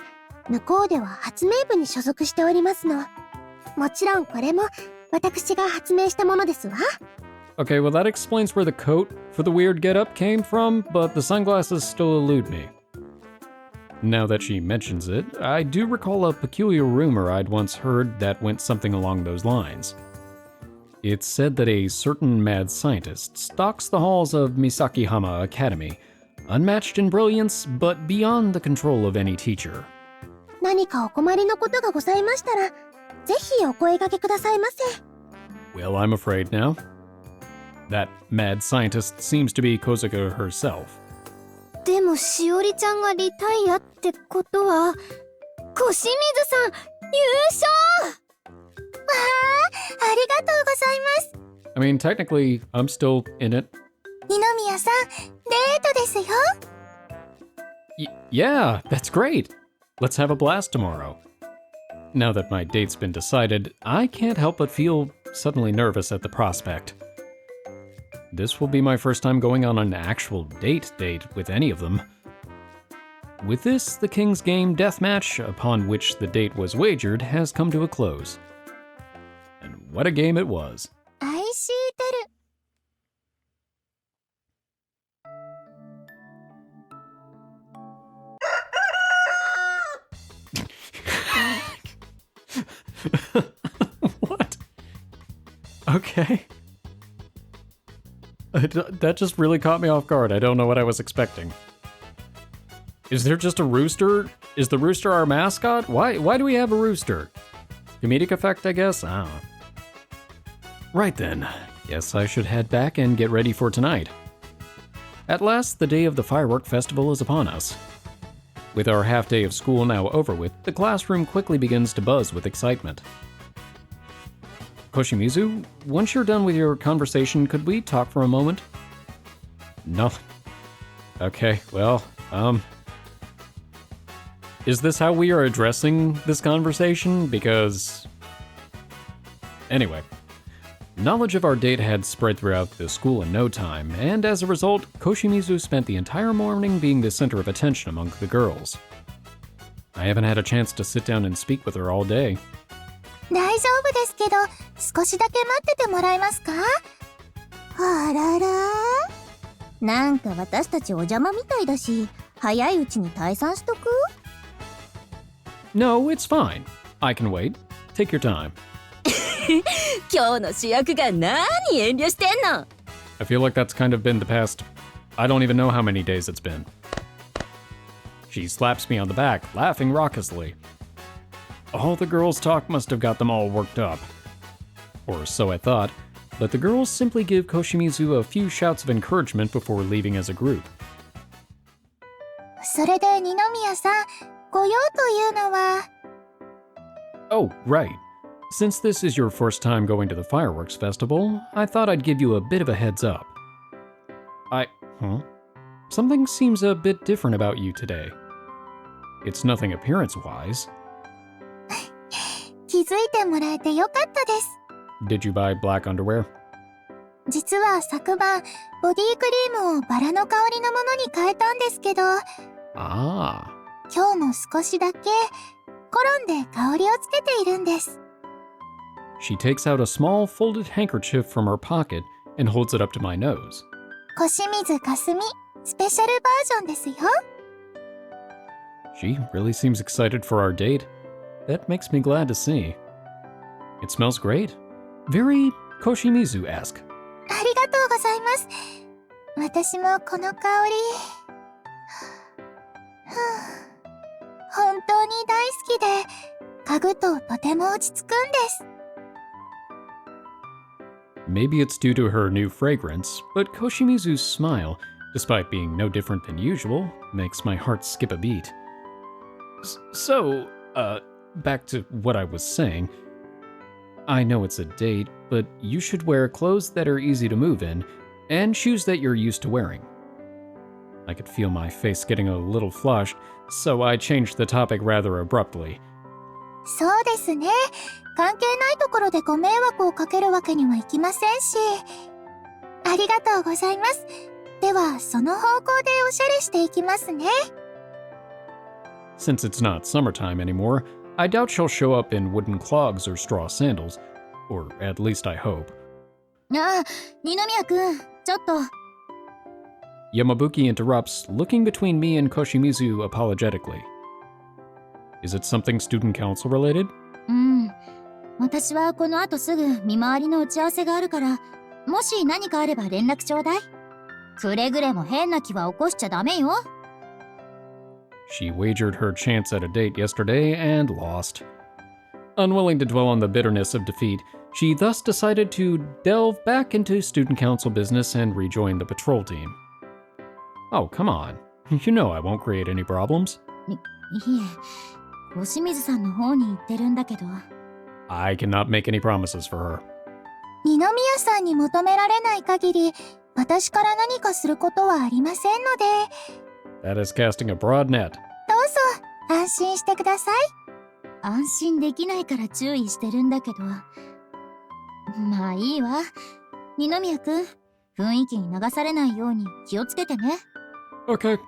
向こうでは発明部に所属しておりますの。もちろんこれも私が発明したものですわ。Okay, well that explains where the coat for the weird getup came from, but the sunglasses still elude me. Now that she mentions it, I do recall a peculiar rumor I'd once heard that went something along those lines. It's said that a certain mad scientist stalks the halls of Misakihama Academy, unmatched in brilliance, but beyond the control of any teacher. 何かお困りのことがございましたら、ぜひお声掛けくださいませ。 Well, I'm afraid now. That mad scientist seems to be Kosuke herself. でもしおりちゃんがリタイアってことは、小清水さん優勝！わあ、ありがとうございます。 I mean, technically, I'm still in it. 二宮さん、デートですよ。Yeah, that's great. Let's have a blast tomorrow. Now that my date's been decided, I can't help but feel suddenly nervous at the prospect. This will be my first time going on an actual date with any of them. With this, the King's Game deathmatch, upon which the date was wagered, has come to a close. And what a game it was. IxSHE Tell. What? Okay. That just really caught me off guard. I don't know what I was expecting. Is there just a rooster? Is the rooster our mascot? Why do we have a rooster? Comedic effect, I guess? I don't know. Right then. Guess I should head back and get ready for tonight. At last, the day of the firework festival is upon us. With our half day of school now over with, the classroom quickly begins to buzz with excitement. Koshimizu, once you're done with your conversation, could we talk for a moment? No. Okay, well, is this how we are addressing this conversation? Because... Anyway. Knowledge of our date had spread throughout the school in no time, and as a result, Koshimizu spent the entire morning being the center of attention among the girls. I haven't had a chance to sit down and speak with her all day. 大丈夫ですけど、少しだけ待っててもらえますか？あらら。なんか私たちお邪魔みたいだし、早いうちに退散しとく？ No, it's fine. I can wait. Take your time. 今日の主役が何遠慮してんの？ I feel like that's kind of been the past. I don't even know how many days it's been. She slaps me on the back, laughing raucously. All the girls' talk must have got them all worked up. Or so I thought, but the girls simply give Koshimizu a few shouts of encouragement before leaving as a group. それで二宮さん、ご用というのは？ Oh, right. Since this is your first time going to the fireworks festival, I thought I'd give you a bit of a heads up. Something seems a bit different about you today. It's nothing appearance-wise. 気づいてもらえてよかったです。Did you buy black underwear? 実は昨晩、ボディクリームをバラの香りのものに変えたんですけど、 Ah. 今日も少しだけ転んで香りをつけているんです。 She takes out a small folded handkerchief from her pocket and holds it up to my nose. 小清水かすみ、スペシャルバージョンですよ。 She really seems excited for our date. That makes me glad to see. It smells great. Very Koshimizu-esque. ありがとうございます。私もこの香り、本当に大好きで、嗅ぐととても落ち着くんです。 Maybe it's due to her new fragrance, but Koshimizu's smile, despite being no different than usual, makes my heart skip a beat. So, back to what I was saying. I know it's a date, but you should wear clothes that are easy to move in, and shoes that you're used to wearing. I could feel my face getting a little flushed, so I changed the topic rather abruptly. そうですね。関係ないところでご迷惑をかけるわけにはいきませんし。ありがとうございます。では、その方向でおしゃれしていきますね。 Since it's not summertime anymore, I doubt she'll show up in wooden clogs or straw sandals. Or at least I hope. ああ、二宮くん、ちょっと。 Yamabuki interrupts, looking between me and Koshimizu apologetically. Is it something student council related? 私はこの後すぐ見回りの打ち合わせがあるから、もし何かあれば連絡ちょうだい。くれぐれも変な気は起こしちゃダメよ。 She wagered her chance at a date yesterday and lost. Unwilling to dwell on the bitterness of defeat, she thus decided to delve back into student council business and rejoin the patrol team. Oh, come on. You know I won't create any problems. いえ、小清水さんの方に行ってるんだけど。 I cannot make any promises for her. 二宮さんに求められない限り、私から何かすることはありませんので。 That is casting a broad net. どうぞ、安心してください。安心できないから注意してるんだけど。まあいいわ。二宮くん、雰囲気に流されないように気をつけてね。 Okay.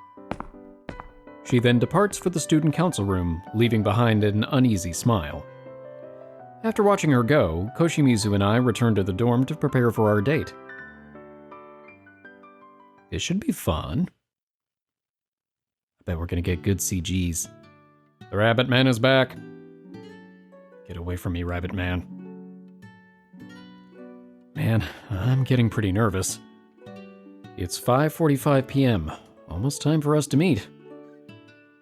She then departs for the student council room, leaving behind an uneasy smile. After watching her go, Koshimizu and I return to the dorm to prepare for our date. This should be fun. I bet we're gonna get good CGs. The Rabbit Man is back. Get away from me, Rabbit Man. Man, I'm getting pretty nervous. It's 5:45 p.m., almost time for us to meet.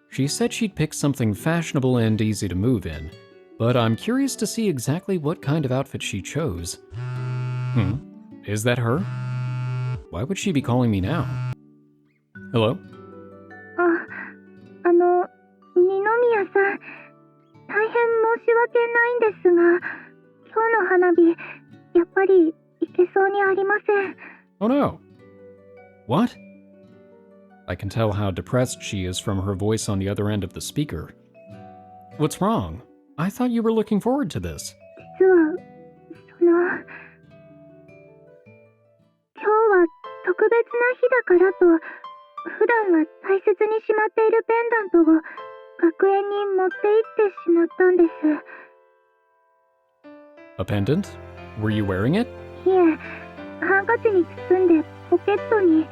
She said she'd pick something fashionable and easy to move in, but I'm curious to see exactly what kind of outfit she chose. Is that her? Why would she be calling me now? Hello? 二宮さん、大変申し訳ないんですが、今日の花火、やっぱりいけそうにありません。 Oh no. What? I can tell how depressed she is from her voice on the other end of the speaker. What's wrong? I thought you were looking forward to this. 実は、今日は特別な日だからと、普段は大切にしまっているペンダントを学園に持って行ってしまったんです。 A pendant? Were you wearing it? いえ、ハンカチに包んでポケットに。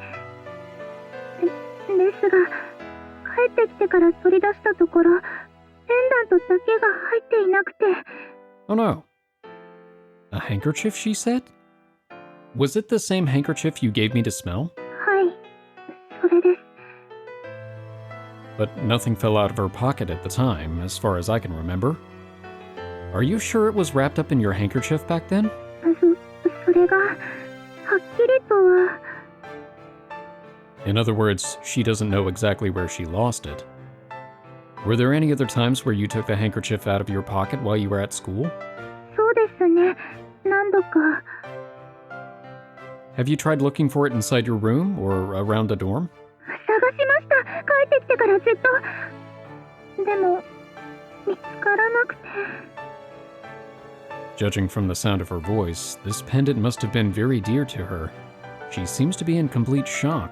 ですが、帰ってきてから取り出したところ、ペンダントだけが入っていなくて。 Oh no. A handkerchief, she said? Was it the same handkerchief you gave me to smell? はい、それです。 But nothing fell out of her pocket at the time, as far as I can remember. Are you sure it was wrapped up in your handkerchief back then? それが、はっきりとは。 In other words, she doesn't know exactly where she lost it. Were there any other times where you took the handkerchief out of your pocket while you were at school? そうですね、何度か。 Have you tried looking for it inside your room or around the dorm? 探しました。帰ってきてからずっと。でも、見つからなくて。 Judging from the sound of her voice, this pendant must have been very dear to her. She seems to be in complete shock.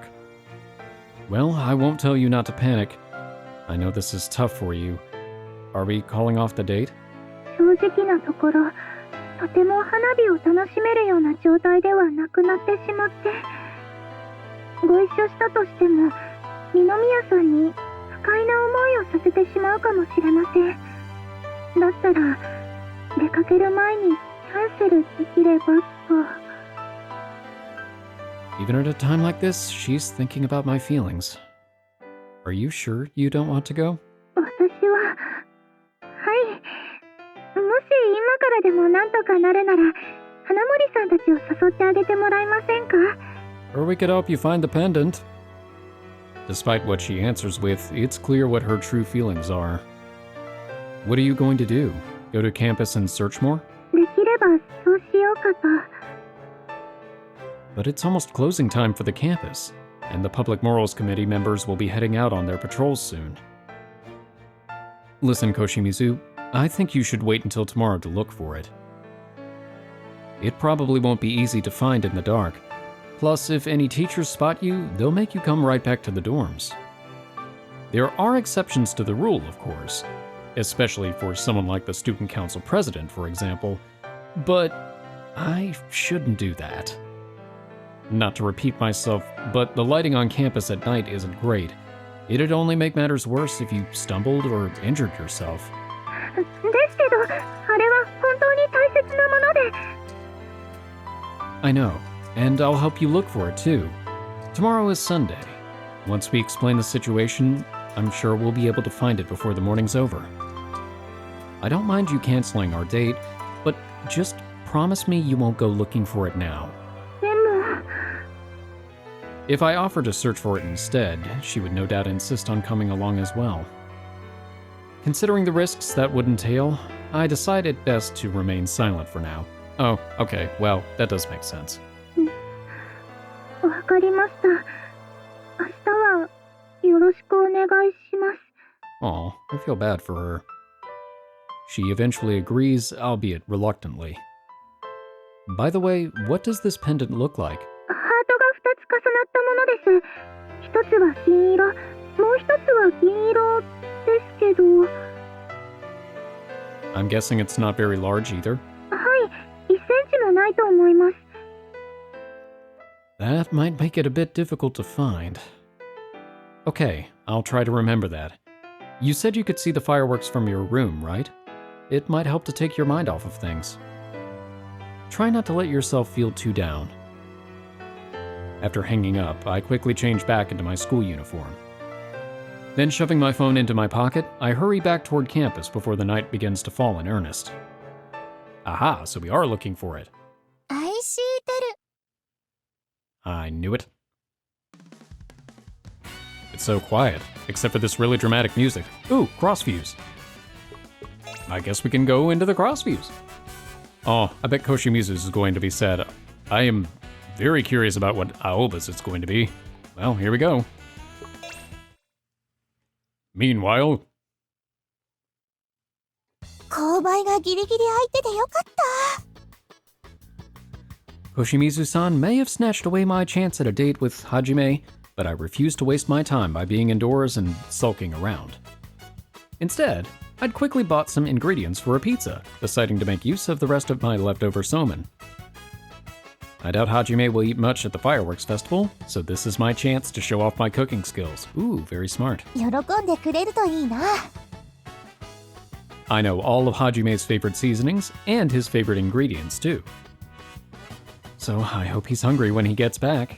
Well, I won't tell you not to panic. I know this is tough for you. Are we calling off the date? 正直なところ、とても花火を楽しめるような状態ではなくなってしまって。ご一緒したとしても、二宮さんに不快な思いをさせてしまうかもしれません。だったら、出かける前にキャンセルできればと。 Even at a time like this, she's thinking about my feelings. Are you sure you don't want to go? 私は、はい。もし今からでもなんとかなるなら、花森さんたちを誘ってあげてもらえませんか? Or we could help you find the pendant. Despite what she answers with, it's clear what her true feelings are. What are you going to do? Go to campus and search more? できればそうしようかと。 But it's almost closing time for the campus, and the Public Morals Committee members will be heading out on their patrols soon. Listen, Koshimizu, I think you should wait until tomorrow to look for it. It probably won't be easy to find in the dark. Plus, if any teachers spot you, they'll make you come right back to the dorms. There are exceptions to the rule, of course, especially for someone like the Student Council President, for example, but I shouldn't do that. Not to repeat myself, but the lighting on campus at night isn't great. It'd only make matters worse if you stumbled or injured yourself. ですけど、あれは本当に大切なもので。 I know, and I'll help you look for it too. Tomorrow is Sunday. Once we explain the situation, I'm sure we'll be able to find it before the morning's over. I don't mind you canceling our date, but just promise me you won't go looking for it now. でも、 If I offer to search for it instead, she would no doubt insist on coming along as well. Considering the risks that would entail, I decide it best to remain silent for now. Oh, okay, well, that does make sense. わかりました。明日はよろしくお願いします。 Aw, I feel bad for her. She eventually agrees, albeit reluctantly. By the way, what does this pendant look like? ハートが2つ重なったものです。一つは金色、もう一つは銀色ですけど。 I'm guessing it's not very large either. はい、1センチもないと思います。 That might make it a bit difficult to find. Okay, I'll try to remember that. You said you could see the fireworks from your room, right? It might help to take your mind off of things. Try not to let yourself feel too down. After hanging up, I quickly change back into my school uniform. Then, shoving my phone into my pocket, I hurry back toward campus before the night begins to fall in earnest. Aha, so we are looking for it. IxSHE Tell. I knew it. It's so quiet, except for this really dramatic music. Ooh, cross views. I guess we can go into the cross views. Oh, I bet Koshimizu is going to be sad. I am very curious about what Aoba's is going to be. Well, here we go. Meanwhile... 勾配がギリギリ空いててよかった。 Koshimizu-san may have snatched away my chance at a date with Hajime, but I refuse to waste my time by being indoors and sulking around. Instead, I'd quickly bought some ingredients for a pizza, deciding to make use of the rest of my leftover somen. I doubt Hajime will eat much at the fireworks festival, so this is my chance to show off my cooking skills. Ooh, very smart. 喜んでくれるといいな。 I know all of Hajime's favorite seasonings and his favorite ingredients too. So I hope he's hungry when he gets back.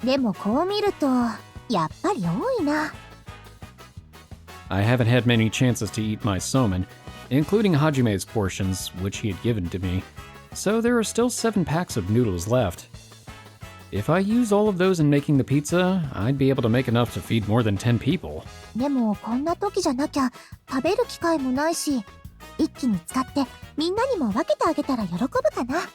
でもこう見ると、やっぱり多いな。 I haven't had many chances to eat my somen, including Hajime's portions, which he had given to me, so there are still 7 packs of noodles left. If I use all of those in making the pizza, I'd be able to make enough to feed more than 10 people. でもこんな時じゃなきゃ食べる機会もないし、一気に使ってみんなにも分けてあげたら喜ぶかな。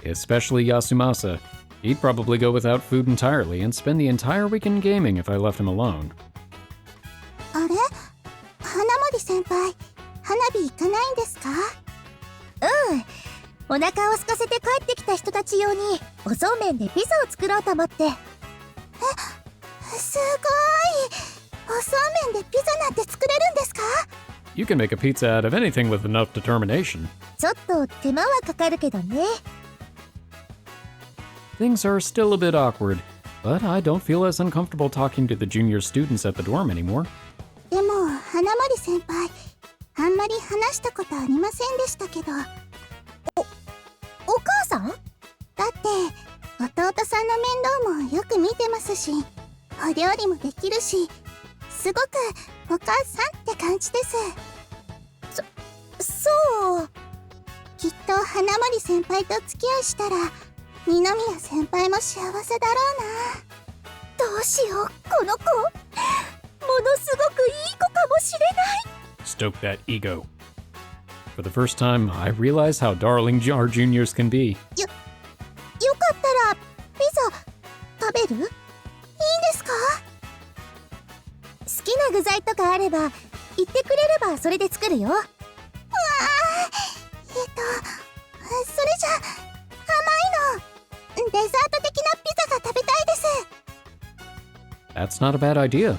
Especially Yasumasa. He'd probably go without food entirely and spend the entire weekend gaming if I left him alone. あれ？花森先輩、花火行かないんですか？うん。お腹を空かせて帰ってきた人たち用におそうめんでピザを作ろうと思って。え、すごい！おそうめんでピザなんて作れるんですか？ You can make a pizza out of anything with enough determination. ちょっと手間はかかるけどね。 Things are still a bit awkward, but I don't feel as uncomfortable talking to the junior students at the dorm anymore. でも花森先輩、あんまり話したことありませんでしたけど。お母さん？だって弟さんの面倒もよく見てますし、お料理もできるし、すごくお母さんって感じです。そう。きっと花森先輩と付き合いしたら二宮先輩も幸せだろうな。どうしよう、この子。ものすごくいい子かもしれない。 Stoke that ego. For the first time, I realize how darling our juniors can be. よかったらピザ食べる？いいんですか？好きな具材とかあれば言ってくれればそれで作るよ。うわあ、それじゃ甘いの。デザート的なピザが食べたいです。 That's not a bad idea.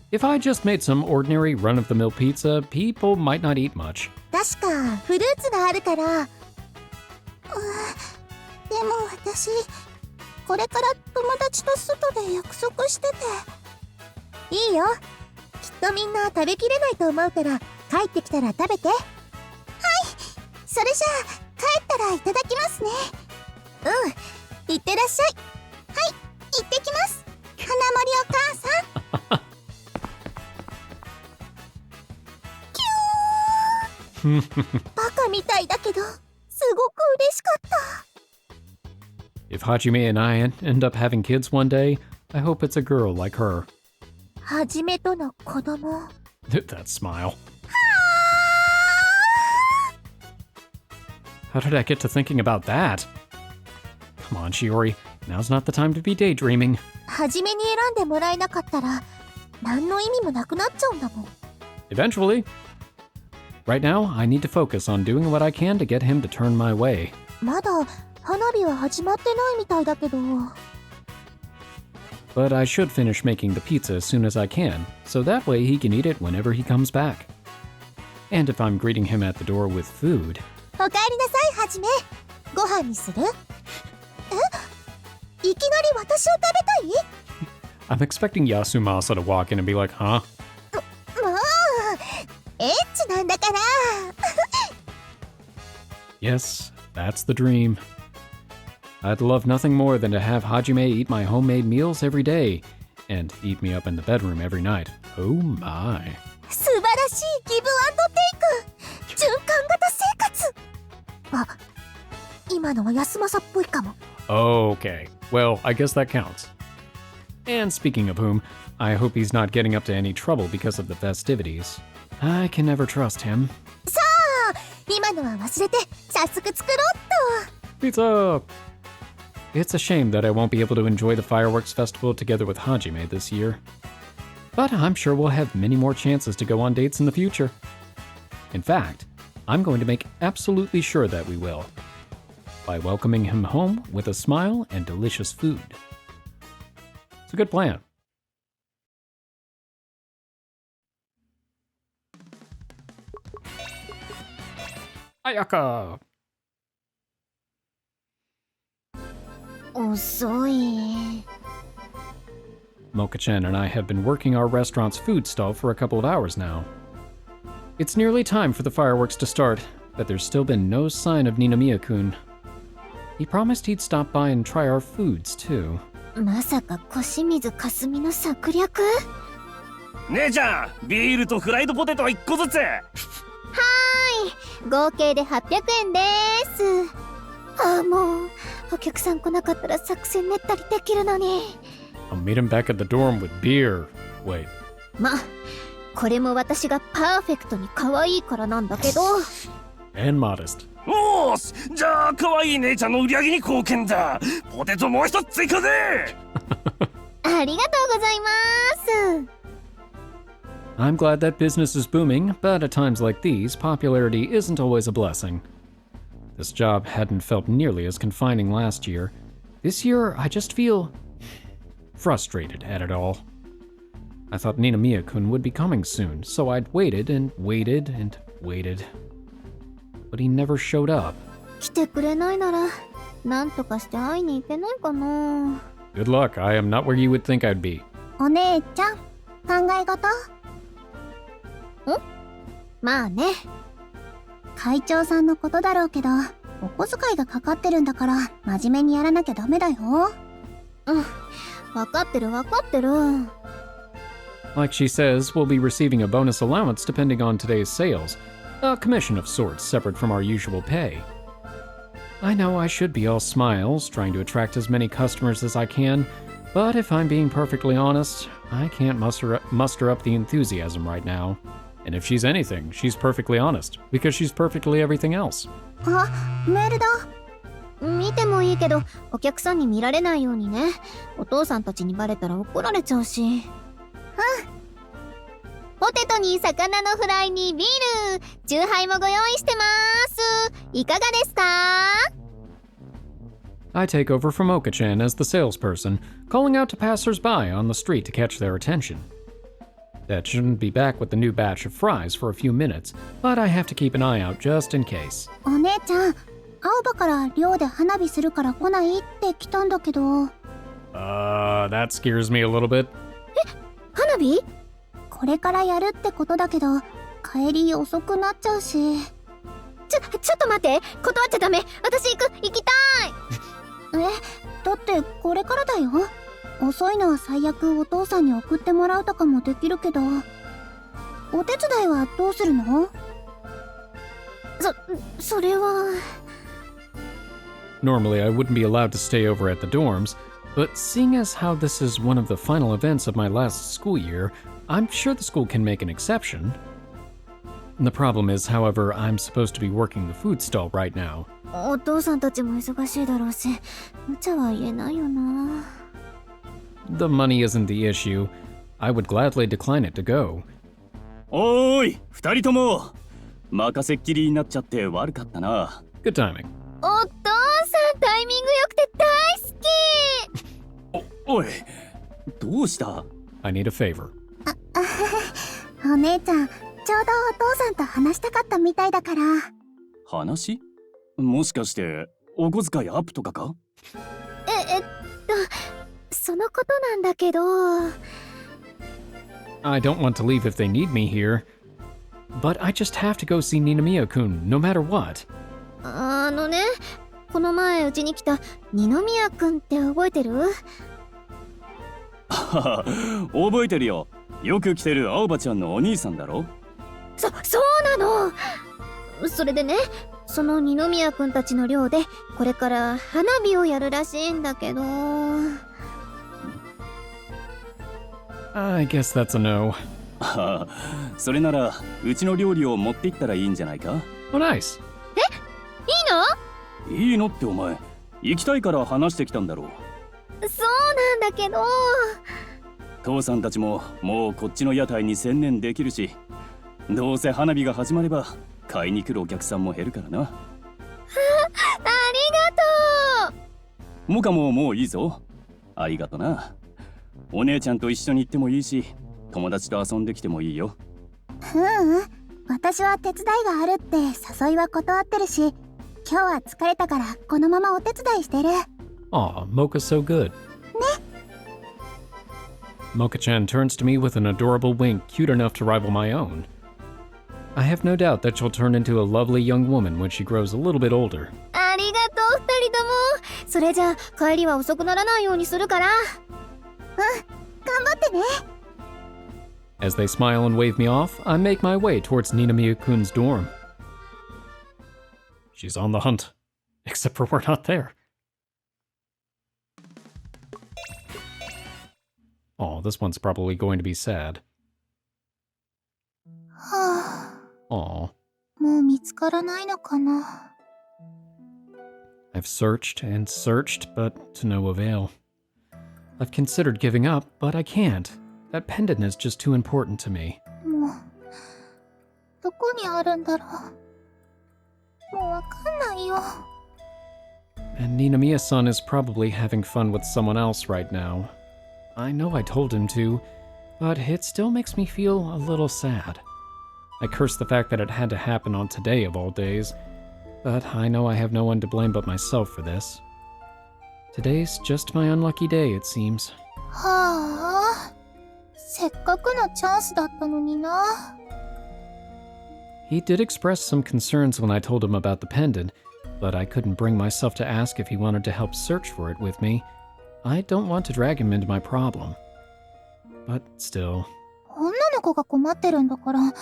If I just made some ordinary run-of-the-mill pizza, people might not eat much. 確かフルーツがあるから。でも私これから友達と外で約束してて。いいよ、きっとみんな食べきれないと思うから帰ってきたら食べて。はい、それじゃあ帰ったらいただきますね。うん、いってらっしゃい。はい、行ってきます、花森お母さん。バカみたいだけどすごく嬉しかった。 If Hajime and I end up having kids one day, I hope it's a girl like her. はじめとの子供。 That smile. How did I get to thinking about that? Come on, Shiori. Now's not the time to be daydreaming. はじめに選んでもらえなかったら何の意味もなくなっちゃうんだもん。 Eventually. Right now, I need to focus on doing what I can to get him to turn my way. まだ花火は始まってないみたいだけど。 But I should finish making the pizza as soon as I can, so that way he can eat it whenever he comes back. And if I'm greeting him at the door with food... おかえりなさい、はじめ。ご飯にする？え？いきなり私を食べたい？ I'm expecting Yasumasa to walk in and be like, huh? もう、エッチなんだから。Yes, that's the dream. I'd love nothing more than to have Hajime eat my homemade meals every day and eat me up in the bedroom every night. Oh my. 素晴らしいギブアンドテイク。循環型生活。あ、今のは安政っぽいかも。 Okay, well, I guess that counts. And speaking of whom, I hope he's not getting up to any trouble because of the festivities. I can never trust him. さあ、今のは忘れて早速作ろうっと。 Pizza! It's a shame that I won't be able to enjoy the fireworks festival together with Hajime this year. But I'm sure we'll have many more chances to go on dates in the future. In fact, I'm going to make absolutely sure that we will, by welcoming him home with a smile and delicious food. It's a good plan. Ayaka! 遅い。 Mocha-chan and I have been working our restaurant's food stall for a couple of hours now. It's nearly time for the fireworks to start, but there's still been no sign of Ninomiya-kun. He promised he'd stop by and try our foods, too. まさか小清水かすみの策略？姉ちゃん、ビールとフライドポテト1個ずつ。合計で800円です。ああ、もうお客さん来なかったら作戦練ったりできるのに。 I'll meet him back at the dorm with beer. Wait. ま、これも私がパーフェクトに可愛いからなんだけど。And modest. おーし、じゃあ可愛い姉ちゃんの売り上げに貢献だ。ポテトもう一つ追加で。ありがとうございます。 I'm glad that business is booming, but at times like these, popularity isn't always a blessing. This job hadn't felt nearly as confining last year. This year, I just feel frustrated at it all. I thought Ninomiya-kun would be coming soon, so I'd waited and waited and waited. But he never showed up. 来てくれないなら、なんとかして会いに行けないかな。 Good luck, I am not where you would think I'd be. お姉ちゃん、考え事？まあね。会長さんのことだろうけど、お小遣いがかかってるんだから、真面目にやらなきゃダメだよ。うん、わかってるわかってる。 Like she says, we'll be receiving a bonus allowance depending on today's sales. A commission of sorts separate from our usual pay. I know I should be all smiles, trying to attract as many customers as I can, but if I'm being perfectly honest, I can't muster up the enthusiasm right now. And if she's anything, she's perfectly honest, because she's perfectly everything else. あ、メールだ。見てもいいけど、お客さんに見られないようにね。お父さんたちにバレたら怒られちゃうし。うん。ポテトに魚のフライにビール、チューハイもご用意してます。いかがですか？ I take over from Mocha-chan as the salesperson, calling out to passers-by on the street to catch their attention. That shouldn't be back with the new batch of fries for a few minutes, but I have to keep an eye out just in case. お姉ちゃん、青葉から寮で花火するから来ないって来たんだけど。That scares me a little bit. 花火？これからやるってことだけど、帰り遅くなっちゃうし。ちょっと待って、断っちゃダメ。私行きたい。だってこれからだよ。遅いのは最悪お父さんに送ってもらうとかもできるけど。お手伝いはどうするの？それは。 Normally, I wouldn't be allowed to stay over at the dorms, but seeing as how this is one of the final events of my last school year, I'm sure the school can make an exception. The problem is, however, I'm supposed to be working the food stall right now. お父さんたちも忙しいだろうし、無茶は言えないよな。 The money isn't the issue. I would gladly decline it to go. おーい、二人とも任せっきりになっちゃって悪かったな。 Good timing. お父さんタイミング良くて大好き。おい、どうした？ I need a favor. お姉ちゃん、ちょうどお父さんと話したかったみたいだから。話？もしかしてお小遣いアップとかか？そのことなんだけど。 I don't want to leave if they need me here, but I just have to go see Ninomiya-kun, no matter what. ね、この前うちに来た二宮くんって覚えてる？覚えてるよ。よく来てる青葉ちゃんのお兄さんだろ？そうなの。それでね、その二宮くんたちの寮でこれから花火をやるらしいんだけど。 I guess that's a no. それならうちの料理を持って行ったらいいんじゃないか？ Oh, nice. いいの？いいのってお前、行きたいから話してきたんだろう。そうなんだけど。父さんたちももうこっちの屋台に専念できるし、どうせ花火が始まれば買いに来るお客さんも減るからな。ありがとう。モカももういいぞ。ありがとな。お姉ちゃんと一緒に行ってもいいし、友達と遊んできてもいいよ。私は手伝いがあるって誘いは断ってるし、今日は疲れたからこのままお手伝いしてる。Aw, Mocha's so good. Mocha-chan turns to me with an adorable wink cute enough to rival my own. I have no doubt that she'll turn into a lovely young woman when she grows a little bit older. ありがとう、二人とも。それじゃあ帰りは遅くならないようにするから。頑張ってね。As they smile and wave me off, I make my way towards Ninomiya-kun's dorm. She's on the hunt, except for we're not there. Oh, this one's probably going to be sad. はあ、 Aw. もう見つからないのかな。I've searched and searched, but to no avail. I've considered giving up, but I can't. That pendant is just too important to me. もう、どこにあるんだろう。もうわかんないよ。And Ninomiya-san is probably having fun with someone else right now. I know I told him to, but it still makes me feel a little sad. I curse the fact that it had to happen on today of all days, but I know I have no one to blame but myself for this. Today's just my unlucky day, it seems. はあ、せっかくのチャンスだったのにな。He did express some concerns when I told him about the pendant, but I couldn't bring myself to ask if he wanted to help search for it with me. I don't want to drag him into my problem. But still. 女の子が困ってるんだから、もう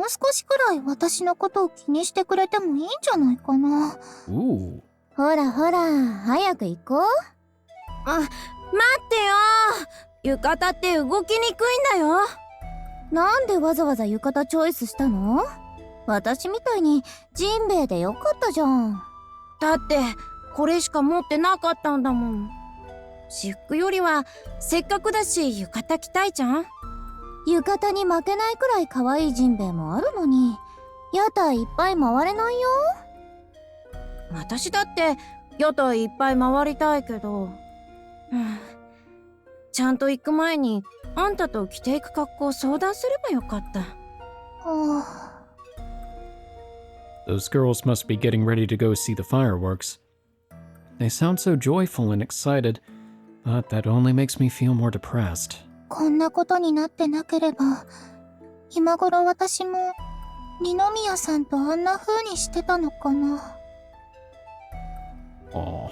少しくらい私のことを気にしてくれてもいいんじゃないかな。Ooh. ほらほら、早く行こう。待ってよ。浴衣って動きにくいんだよ。なんでわざわざ浴衣チョイスしたの？私みたいにジンベエでよかったじゃん。だってこれしか持ってなかったんだもん。私服よりはせっかくだし浴衣着たいじゃん。浴衣に負けないくらい可愛いジンベエもあるのに、屋台いっぱい回れないよ。私だって屋台いっぱい回りたいけど、ちゃんと行く前にあんたと着ていく格好を相談すればよかった。Those girls must be getting ready to go see the fireworks. They sound so joyful and excited, but that only makes me feel more depressed. こんなことになってなければ、今頃私も二宮さんとあんな風にしてたのかな。Aw.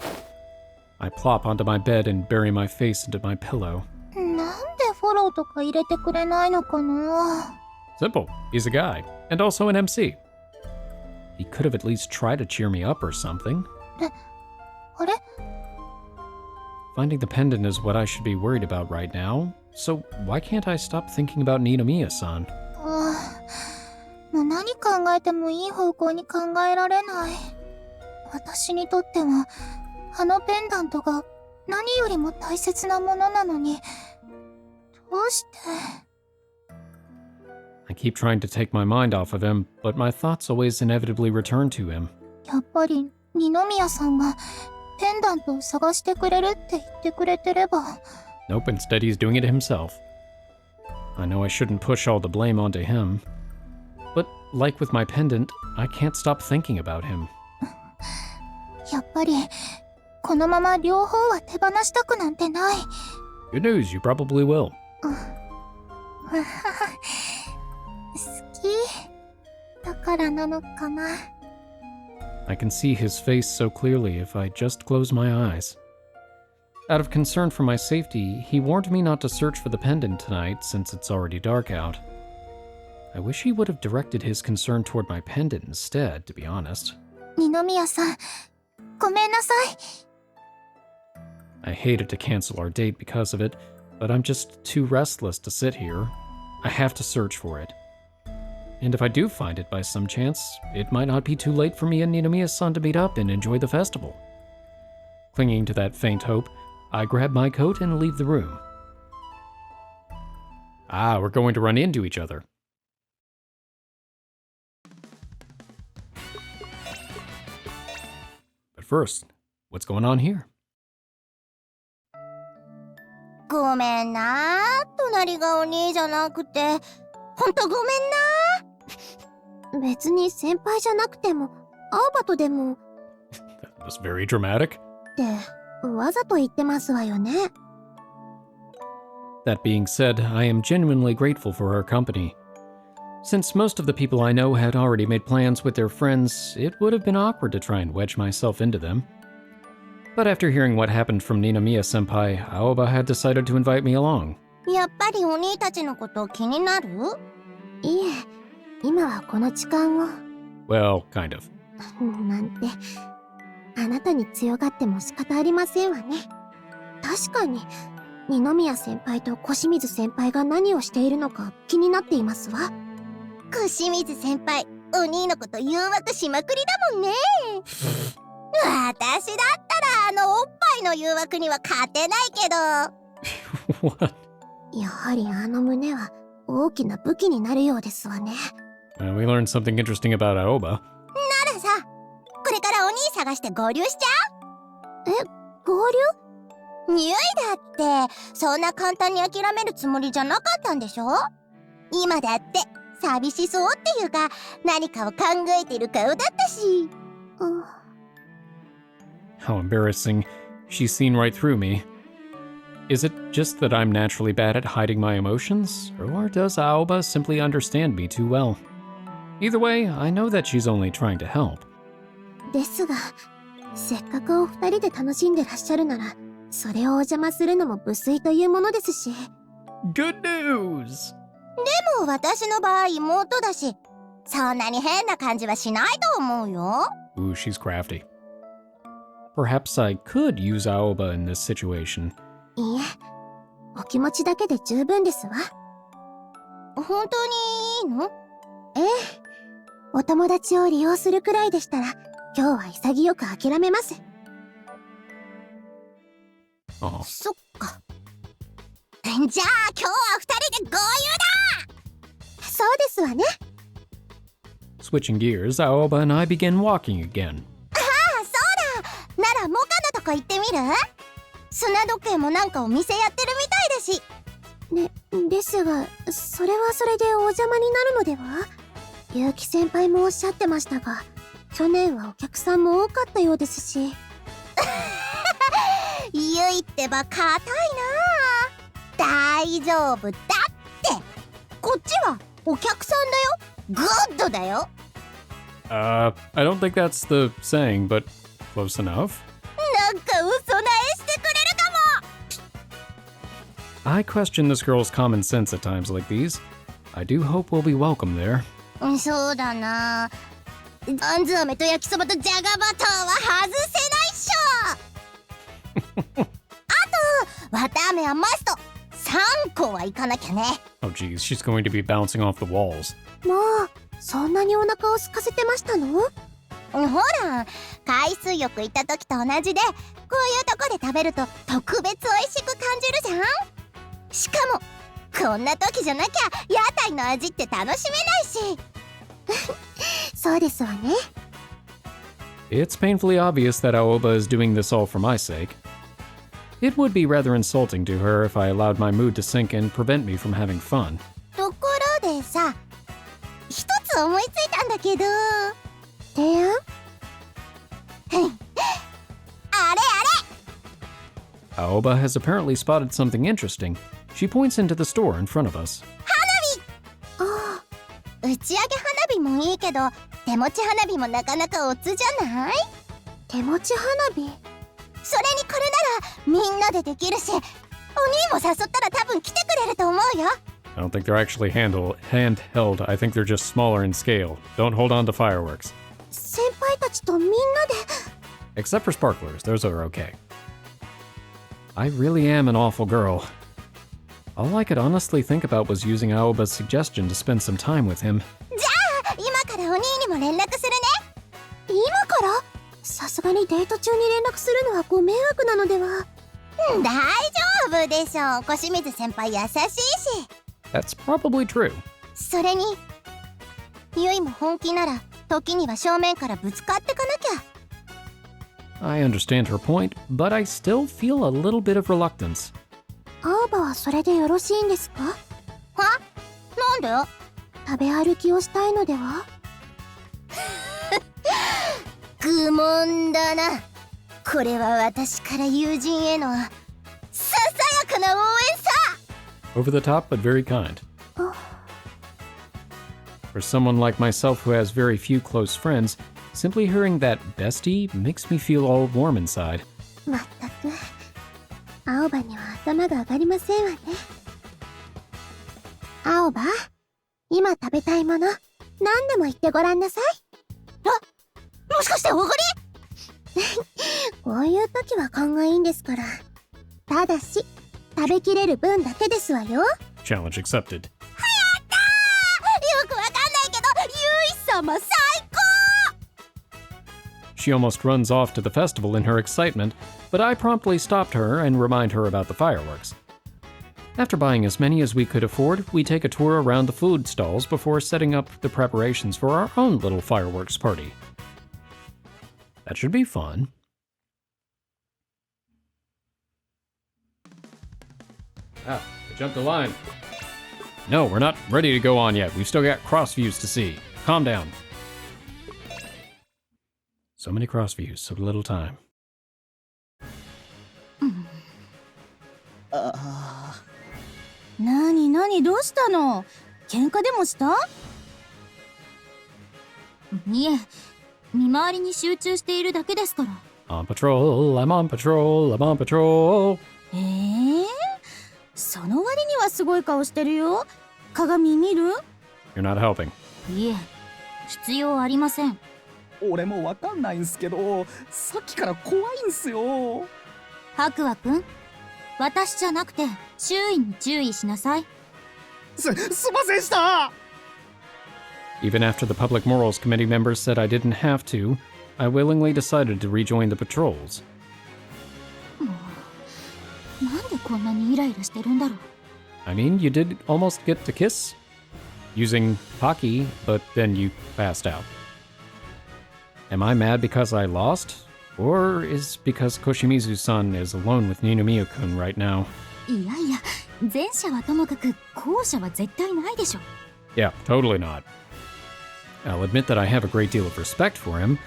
I plop onto my bed and bury my face into my pillow. なんでフォローとか入れてくれないのかな。 Simple. He's a guy, and also an MC. He could have at least tried to cheer me up or something. あれ？ Finding the pendant is what I should be worried about right now, so why can't I stop thinking about Ninomiya-san? もう何考えてもいい方向に考えられない。私にとってはあのペンダントが何よりも大切なものなのに、どうして。 I keep trying to take my mind off of him, but my thoughts always inevitably return to him. やっぱり二宮さんがペンダントを探してくれるって言ってくれてれば。 Nope, instead he's doing it himself. I know I shouldn't push all the blame onto him. But like with my pendant, I can't stop thinking about him. やっぱりこのまま両方は手放したくなんてない。 Good news, you probably will. 好きだからなのかな。 I can see his face so clearly if I just close my eyes. Out of concern for my safety, he warned me not to search for the pendant tonight since it's already dark out. I wish he would have directed his concern toward my pendant instead, to be honest. 二宮さん、ごめんなさい。 I hated to cancel our date because of it, but I'm just too restless to sit here. I have to search for it. And if I do find it by some chance, it might not be too late for me and Ninomiya-san to meet up and enjoy the festival. Clinging to that faint hope, I grab my coat and leave the room. Ah, we're going to run into each other. But first, what's going on here? ごめんな、隣がお兄じゃなくて。ほんとごめんな。別に先輩じゃなくても、青葉とでも、 That was very dramatic. ってわざと言ってますわよね。That being said, I am genuinely grateful for her company. Since most of the people I know had already made plans with their friends, it would have been awkward to try and wedge myself into them. But after hearing what happened from Ninomiya-senpai, Aoba had decided to invite me along. やっぱりお兄たちのこと気になる？いえ、今はこの時間を、 Well, kind of. なんて、あなたに強がっても仕方ありませんわね。確かに、二宮先輩と小清水先輩が何をしているのか気になっていますわ。小清水先輩、お兄のこと誘惑しまくりだもんね。私だったらおっぱいの誘惑には勝てないけど。What? やはりあの胸は大きな武器になるようですわね。We learned something interesting about Aoba. ならさ、これからお兄探して合流しちゃ合流？う？匂いだって、そんな簡単に諦めるつもりじゃなかったんでしょ？今だって寂しそうっていうか、何かを考えてる顔だったし。How embarrassing. She's seen right through me. Is it just that I'm naturally bad at hiding my emotions, or does Aoba simply understand me too well? Either way, I know that she's only trying to help. ですが、せっかくお二人で楽しんでらっしゃるなら、それをお邪魔するのも無粋というものですし。Good news! でも私の場合妹だし、そんなに変な感じはしないと思うよ。Ooh, she's crafty. Perhaps I could use Aoba in this situation. いいえ、お気持ちだけで十分ですわ。本当にいいの？ええ、お友達を利用するくらいでしたら、今日は潔く諦めます。Oh. そっか。じゃあ今日は二人で合流だ！そうですわね。Switching gears, Aoba and I begin walking again. ならモカのとこ行ってみる？砂時計もなんかお店やってるみたいだし。ですが、それはそれでお邪魔になるのでは？結城先輩もおっしゃってましたが、去年はお客さんも多かったようですし。ゆいってば硬いな。大丈夫だって。こっちはお客さんだよ。グッドだよ。I don't think that's the saying, but close enough. なんか嘘なえしてくれるかも。 I question this girl's common sense at times like these. I do hope we'll be welcome there. そうだな。あんず飴と焼きそばとじゃがバターは外せないっしょ。あとわたあめはマスト。3個はいかなきゃね。 Oh geez, she's going to be bouncing off the walls. もう、そんなにお腹を空かせてましたの？ほら、海水浴行った時と同じで、こういうとこで食べると特別美味しく感じるじゃん。しかもこんな時じゃなきゃ屋台の味って楽しめないし。そうですわね。It's painfully obvious that Aoba is doing this all for my sake. It would be rather insulting to her if I allowed my mood to sink and prevent me from having fun. ところでさ、一つ思いついたんだけど。提案？あれ Aoba has apparently spotted something interesting. She points into the store in front of us. ああ、打ち上げ花火もいいけど、手持ち花火もなかなかオツじゃない？手持ち花火。それにこれならみんなでできるし、お兄も誘ったら多分来てくれると思うよ。 I don't think they're actually handheld. I think they're just smaller in scale. Don't hold on to fireworks. 先輩たちとみんなで。 Except for sparklers, those are okay. I really am an awful girl. All I could honestly think about was using Aoba's suggestion to spend some time with him. じゃあ今からお兄にも連絡するね。今から？さすがにデート中に連絡するのはご迷惑なのでは？大丈夫でしょう。小清水先輩優しいし。 That's probably true. それにゆいも本気なら時には正面からぶつかってかなきゃ。 I understand her point, but I still feel a little bit of reluctance. 青葉はそれでよろしいんですか？は？なんで？食べ歩きをしたいのでは？愚問だな。これは私から友人へのささやかな応援さ。 Over the top, but very kind. For someone like myself who has very few close friends, simply hearing that bestie makes me feel all warm inside. まったく青葉には頭が上がりませんわね。青葉、今食べたいもの何でも言ってごらんなさい。もしかしておごり？こういう時は勘がいいんですから。ただし食べきれる分だけですわよ。 Challenge accepted. よくわかんないけど、ゆい様最高。 She almost runs off to the festival in her excitement, but I promptly stopped her and remind her about the fireworks. After buying as many as we could afford, we take a tour around the food stalls before setting up the preparations for our own little fireworks party. That should be fun. Ah, I jumped the line. No, we're not ready to go on yet. We've still got cross views to see. Calm down. So many cross views, so little time. なになに、どうしたの？喧嘩でもした？いえ、見回りに集中しているだけですから。 On patrol, I'm on patrol, I'm on patrol. その割にはすごい顔してるよ。鏡見る？ You're not helping. いえ、必要ありません。俺もわかんないんすけど、さっきから怖いんすよ。白馬くん、私じゃなくて周囲に注意しなさい。すいませんした。 Even after the Public Morals Committee members said I didn't have to, I willingly decided to rejoin the patrols. なんでこんなにイライラしてるんだろう。 I mean, you did almost get to kiss? Using Pocky, but then you passed out. Am I mad because I lost? Or is because Koshimizu-san is alone with Ninomiya-kun right now? いやいや、前者はともかく後者は絶対ないでしょ。 Yeah, totally not. I'll admit that I have a great deal of respect for him.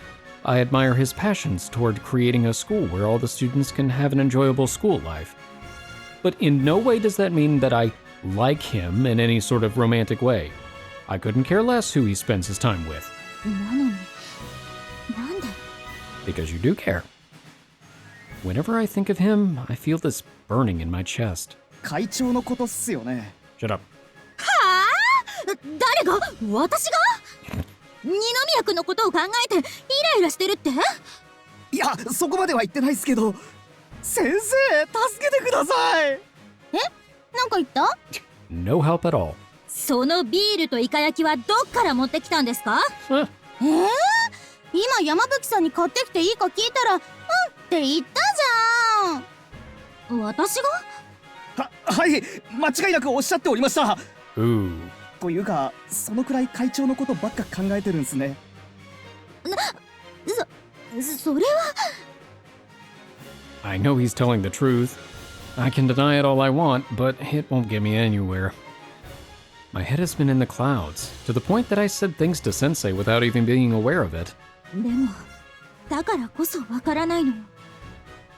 I admire his passions toward creating a school where all the students can have an enjoyable school life. But in no way does that mean that I like him in any sort of romantic way. I couldn't care less who he spends his time with. なのに、なんで？ Because you do care. Whenever I think of him, I feel this burning in my chest. 会長のことっすよね。 Shut up. 誰が？私が？二宮君のことを考えてイライラしてるって？いや、そこまでは言ってないっすけど、先生、助けてください。なんか言った？ No help at all. そのビールとイカ焼きはどっから持ってきたんですか？ Huh. 今山吹さんに買ってきていいか聞いたら、うんって言ったじゃん。私が？はい、間違いなくおっしゃっておりました。 Ooh. というか、そのくらい会長のことばっか考えてるんすね。それは。I know he's telling the truth. I can deny it all I want, but it won't get me anywhere. My head has been in the clouds, to the point that I said things to Sensei without even being aware of it. でも、だからこそわからないのよ。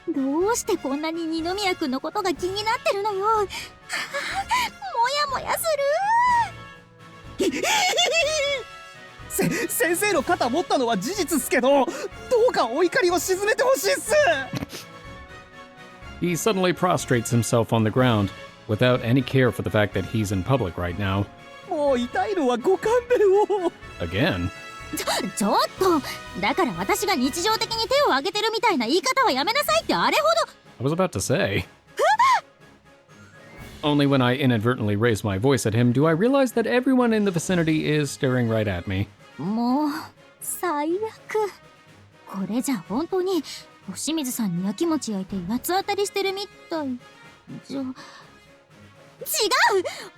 どうしてこんなに二宮君のことが気になってるのよ。はあ、もやもやす先生の肩持ったのは事実っすけど、どうかお怒りを鎮めてほしいっす。 He suddenly prostrates himself on the ground, without any care for the fact that he's in public right now. もう痛いのはご勘弁を。 Again? ちょっと、だから私が日常的に手を挙げてるみたいな言い方はやめなさいってあれほど。 I was about to say. Only when I inadvertently raise my voice at him do I realize that everyone in the vicinity is staring right at me. もう最悪。これじゃ本当に星水さんに焼き餅焼いて八つ当たりしてるみたいじゃ。違う、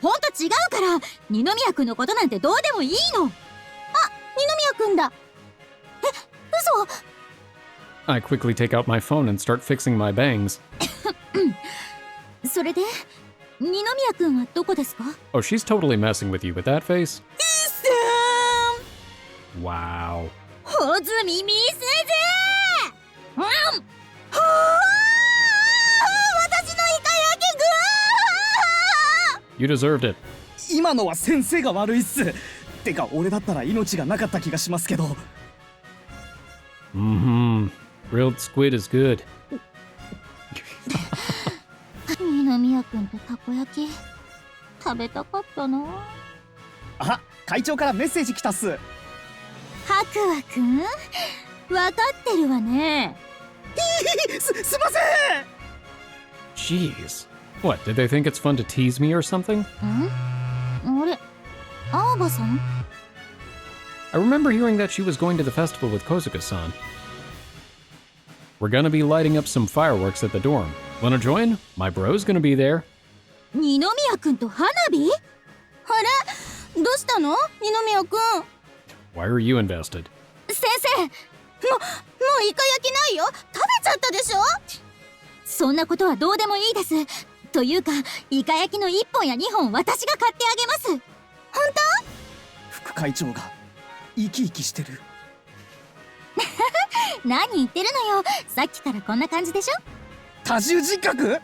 ほんと違うから。二宮君のことなんてどうでもいいの。あ、二宮君だ。嘘。 I quickly take out my phone and start fixing my bangs. それで二宮君はどこですか？ Oh, she's totally messing with you with that face? Wow. ほずみみすず You deserved it. 今のは先生が悪いっす。てか俺だったら命がなかった気がしますけど。Mm-hmm. Grilled squid is good. 二宮君とたこ焼き食べたかったな。あ、会長からメッセージ来たっす。白亜くん、わかってるわね。すいません。 Jeez. What, did they think it's fun to tease me or something? あれ、アーバさん？ I remember hearing that she was going to the festival with Kozuka-san. We're gonna be lighting up some fireworks at the dorm. Wanna join? My bro's gonna be there. 二宮君と花火？あれ、どうしたの？二宮君。 Why are you invested? 先生、もうイカ焼きないよ。食べちゃったでしょ。そんなことはどうでもいいです。というか、イカ焼きの1本や2本私が買ってあげます。本副会長が生き生きしてる。当？何言ってるのよ。さっきからこんな感じでしょ。多重人格？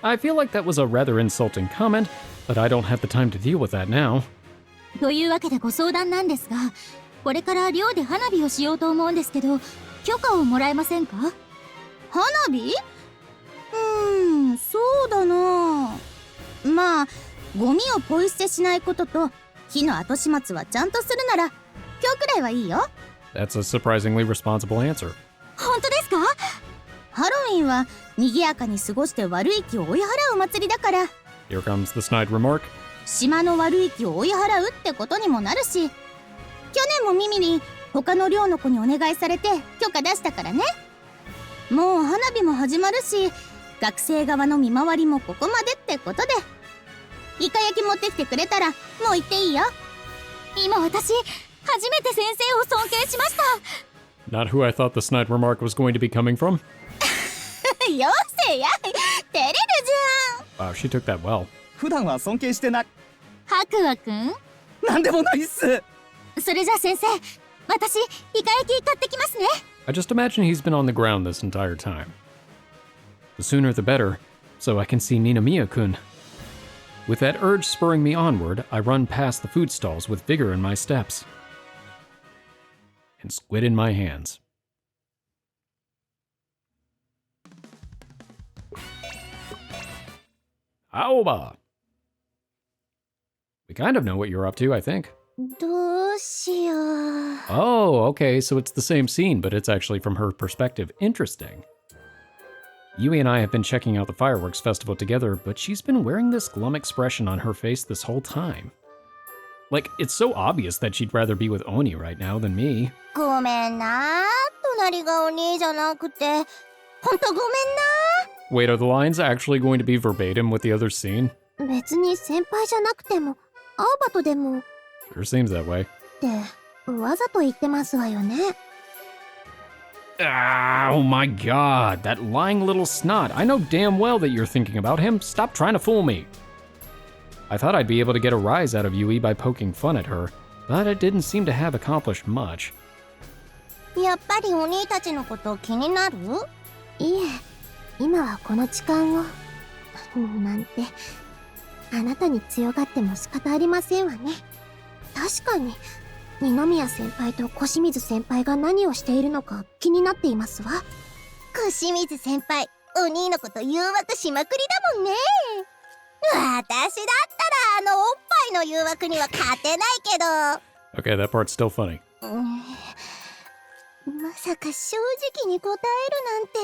I feel like that was a rather insulting comment, but I don't have the time to deal with that now. というわけでご相談なんですが、これから寮で花火をしようと思うんですけど、許可をもらえませんか？花火？そうだな。まあ、ゴミをポイ捨てしないことと火の後始末はちゃんとするなら今日くらいはいいよ。 That's a surprisingly responsible answer. 本当ですか？ハロウィンは賑やかに過ごして悪い気を追い払うお祭りだから、 Here comes the snide remark. 島の悪い気を追い払うってことにもなるし、去年もミミに他の寮の子にお願いされて許可出したからね。もう花火も始まるし、学生側の見回りもここまでってことで、イカ焼き持ってきてくれたらもう行っていいよ。今私初めて先生を尊敬しました。 Not who I thought the snide remark was going to be coming from. よせやい、照れるじゃん。 Wow, she took that well. 普段は尊敬してな。白亜くん、なんでもないっす。それじゃあ先生、私イカ焼き買ってきますね。 I just imagine he's been on the ground this entire time. The sooner the better, so I can see Ninomiya-kun. With that urge spurring me onward, I run past the food stalls with vigor in my steps. And squid in my hands. Aoba! We kind of know what you're up to, I think. どうしよう。 Oh, okay, so it's the same scene, but it's actually from her perspective. Interesting. Yui and I have been checking out the fireworks festival together, but she's been wearing this glum expression on her face this whole time. Like, it's so obvious that she'd rather be with Oni right now than me. ごめんな。隣がお兄じゃなくて。ほんとごめんな。 Wait, are the lines actually going to be verbatim with the other scene? 別に先輩じゃなくても、青葉とでも Sure seems that way. ってわざと言ってますわよね。 Ah, oh my god, that lying little snot. I know damn well that you're thinking about him. Stop trying to fool me. I thought I'd be able to get a rise out of Yui by poking fun at her, but it didn't seem to have accomplished much. やっぱりお兄たちのこと気になる？いえ、今はこの時間をなんてあなたに強がっても仕方ありませんわね。確かに二宮先輩と小清水先輩が何をしているのか気になっていますわ。小清水先輩、お兄のこと誘惑しまくりだもんね。私だったらおっぱいの誘惑には勝てないけど。 Okay, that part's still funny. まさか正直に答えるなんて。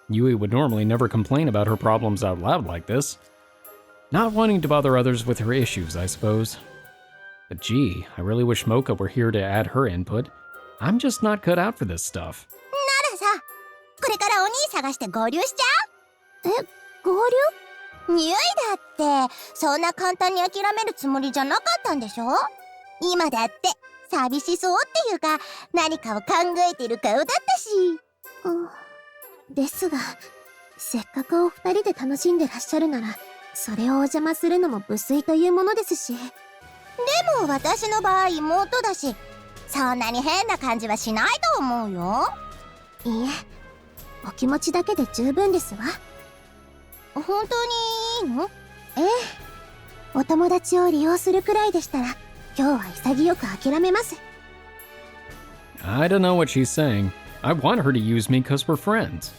Yui would normally never complain about her problems out loud like this. Not wanting to bother others with her issues, I suppose. But gee, I really wish Mocha were here to add her input. I'm just not cut out for this stuff. ならさ、これからお兄探して合流しちゃう？合流？ニュイだって、そんな簡単に諦めるつもりじゃなかったんでしょ？今だって、寂しそうっていうか、何かを考えてる顔だったし。ですが、せっかくお二人で楽しんでらっしゃるなら、それをお邪魔するのも無粋というものですし。でも私の場合妹だし、そんなに変な感じはしないと思うよ。いいえ、お気持ちだけで十分ですわ。本当にいいの？ええ。お友達を利用するくらいでしたら、今日は潔く諦めます。I don't know what she's saying. I want her to use me because we're friends.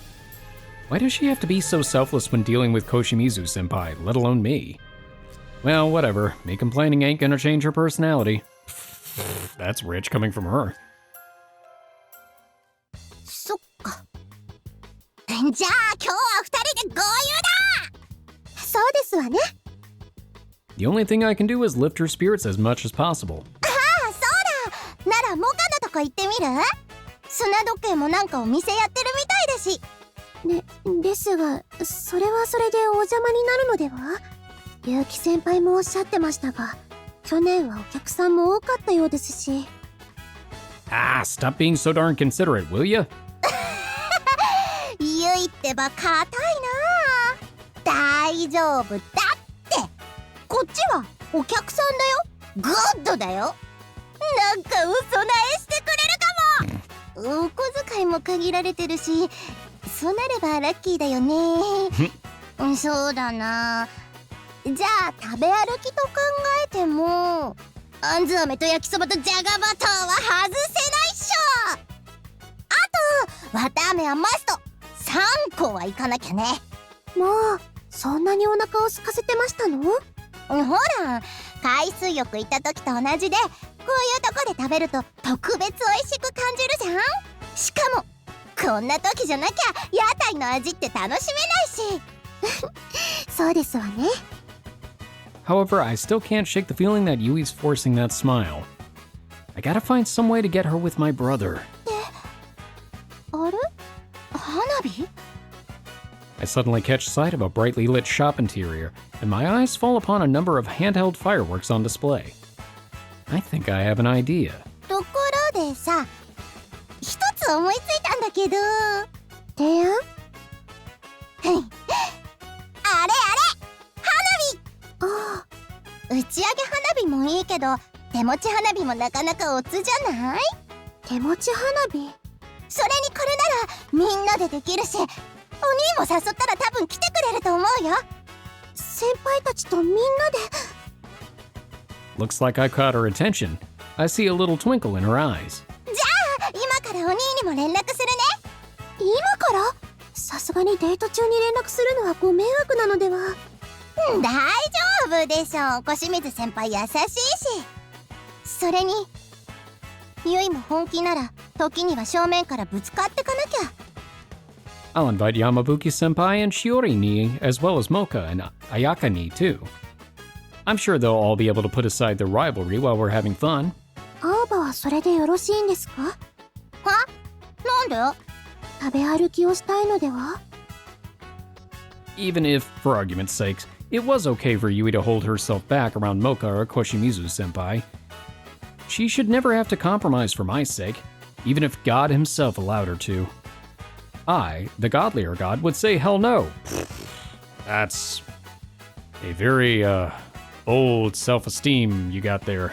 Why does she have to be so selfless when dealing with Koshimizu-senpai, let alone me? Well, whatever. Me complaining ain't gonna change her personality. That's rich coming from her. そっか。じゃあ今日は二人で合流だ。そうですわね。The only thing I can do is lift her spirits as much as possible. ああ、そうだ。ならモカのとこ行ってみる？砂時計もなんかお店やってるみたいだし。ですが、それはそれでお邪魔になるのでは？結城先輩もおっしゃってましたが、去年はお客さんも多かったようですし。Ah, stop being so darn considerate, will ya? ゆいってば硬いな。大丈夫だって。こっちはお客さんだよ。グッドだよ。なんか嘘なえしてくれるかも。お小遣いも限られてるし、そうなればラッキーだよね。そうだな。じゃあ食べ歩きと考えても、あんず飴と焼きそばとじゃがバターは外せないっしょ。あと綿飴はマスト。3個はいかなきゃね。もうそんなにお腹を空かせてましたの？ほら、海水浴行った時と同じで、こういうとこで食べると特別美味しく感じるじゃん。しかもこんな時じゃなきゃ屋台の味って楽しめないし。そうですわね。However, I still can't shake the feeling that Yui's forcing that smile. I gotta find some way to get her with my brother. あれ？花火？ I suddenly catch sight of a brightly lit shop interior, and my eyes fall upon a number of handheld fireworks on display. I think I have an idea. ところでさ、一つ思いついたんだけど。提案？あれあれ、花火！打ち上げ花火もいいけど、手持ち花火もなかなかオツじゃない？手持ち花火？それにこれならみんなでできるし、お兄も誘ったら多分来てくれると思うよ。先輩たちとみんなで。Looks like I caught her attention. I see a little twinkle in her eyes. じゃあ今からお兄にも連絡するね。今から？さすがにデート中に連絡するのはご迷惑なのでは？大丈夫でしょ。小清水先輩優しいし。それにゆいも本気なら時には正面からぶつかってかなきゃ。I'll invite Yamabuki-senpai and Shiori-ni, as well as Mocha and Ayaka-ni, too. I'm sure they'll all be able to put aside their rivalry while we're having fun. 青葉はそれでよろしいんですか？は？なんで？食べ歩きをしたいのでは？ Even if, for argument's sakes, it was okay for Yui to hold herself back around Mocha or Koshimizu-senpai, she should never have to compromise for my sake, even if God himself allowed her to. I, the godlier god, would say hell no. That's a very, old self-esteem you got there.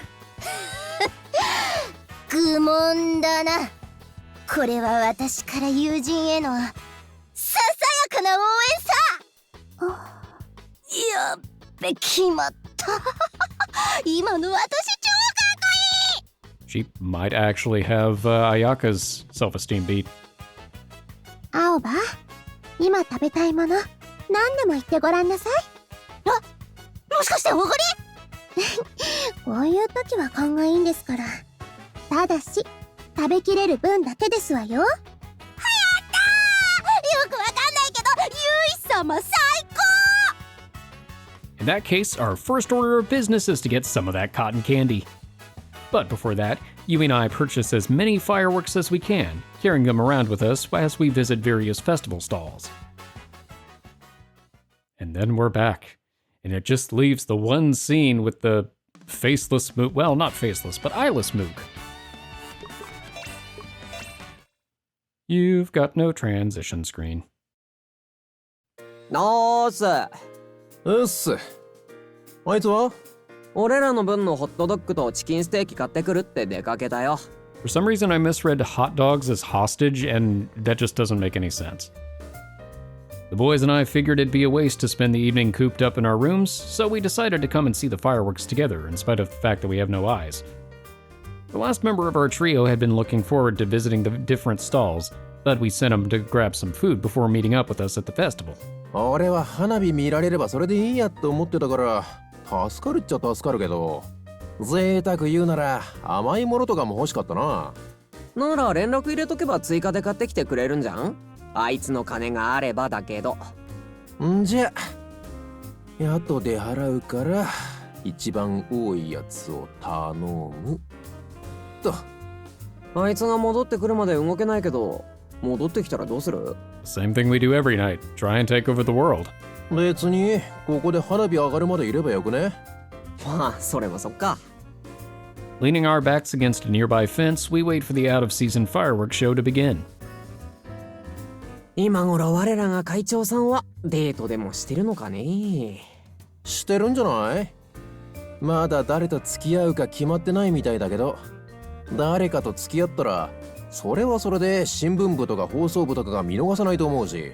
愚問だな。これは私から友人へのささやかな応援さ。やっべ、決まった。今の私超かっこいい。 She might actually have Ayaka's self-esteem beat. 青葉、今食べたいもの何でも言ってごらんなさい。もしかしておごり？こういう時は勘がいいんですから。ただし食べきれる分だけですわよ。よくわかんないけど、ゆい様最高。 In that case, our first order of business is to get some of that cotton candy. But before that, Yui and I purchase as many fireworks as we can, carrying them around with us as we visit various festival stalls. And then we're back, and it just leaves the one scene with the faceless mook. Well, not faceless, but eyeless mook. You've got no transition screen. なーす。うっす。あいつは？俺らの分のホットドッグとチキンステーキ買ってくるって出かけたよ。For some reason, I misread hot dogs as hostage, and that just doesn't make any sense. The boys and I figured it'd be a waste to spend the evening cooped up in our rooms, so we decided to come and see the fireworks together, in spite of the fact that we have no eyes. The last member of our trio had been looking forward to visiting the different stalls, but we sent him to grab some food before meeting up with us at the festival. 俺は花火見られればそれでいいやって思ってたから助かるっちゃ助かるけど贅沢言うなら甘いものとかも欲しかったな。なら連絡入れとけば追加で買ってきてくれるんじゃん。あいつの金があればだけど。んじゃやっと出払うから一番多いやつを頼むと。あいつが戻ってくるまで動けないけど、戻ってきたらどうする？ Same thing we do every night, try and take over the world. 別にここで花火上がるまでいればよくね。まあそれもそっか。Leaning our backs against a nearby fence, we wait for the out-of-season fireworks show to begin. 今頃我らが会長さんはデートでもしてるのかね。してるんじゃない？まだ誰と付き合うか決まってないみたいだけど、誰かと付き合ったらそれはそれで新聞部とか放送部とかが見逃さないと思うし。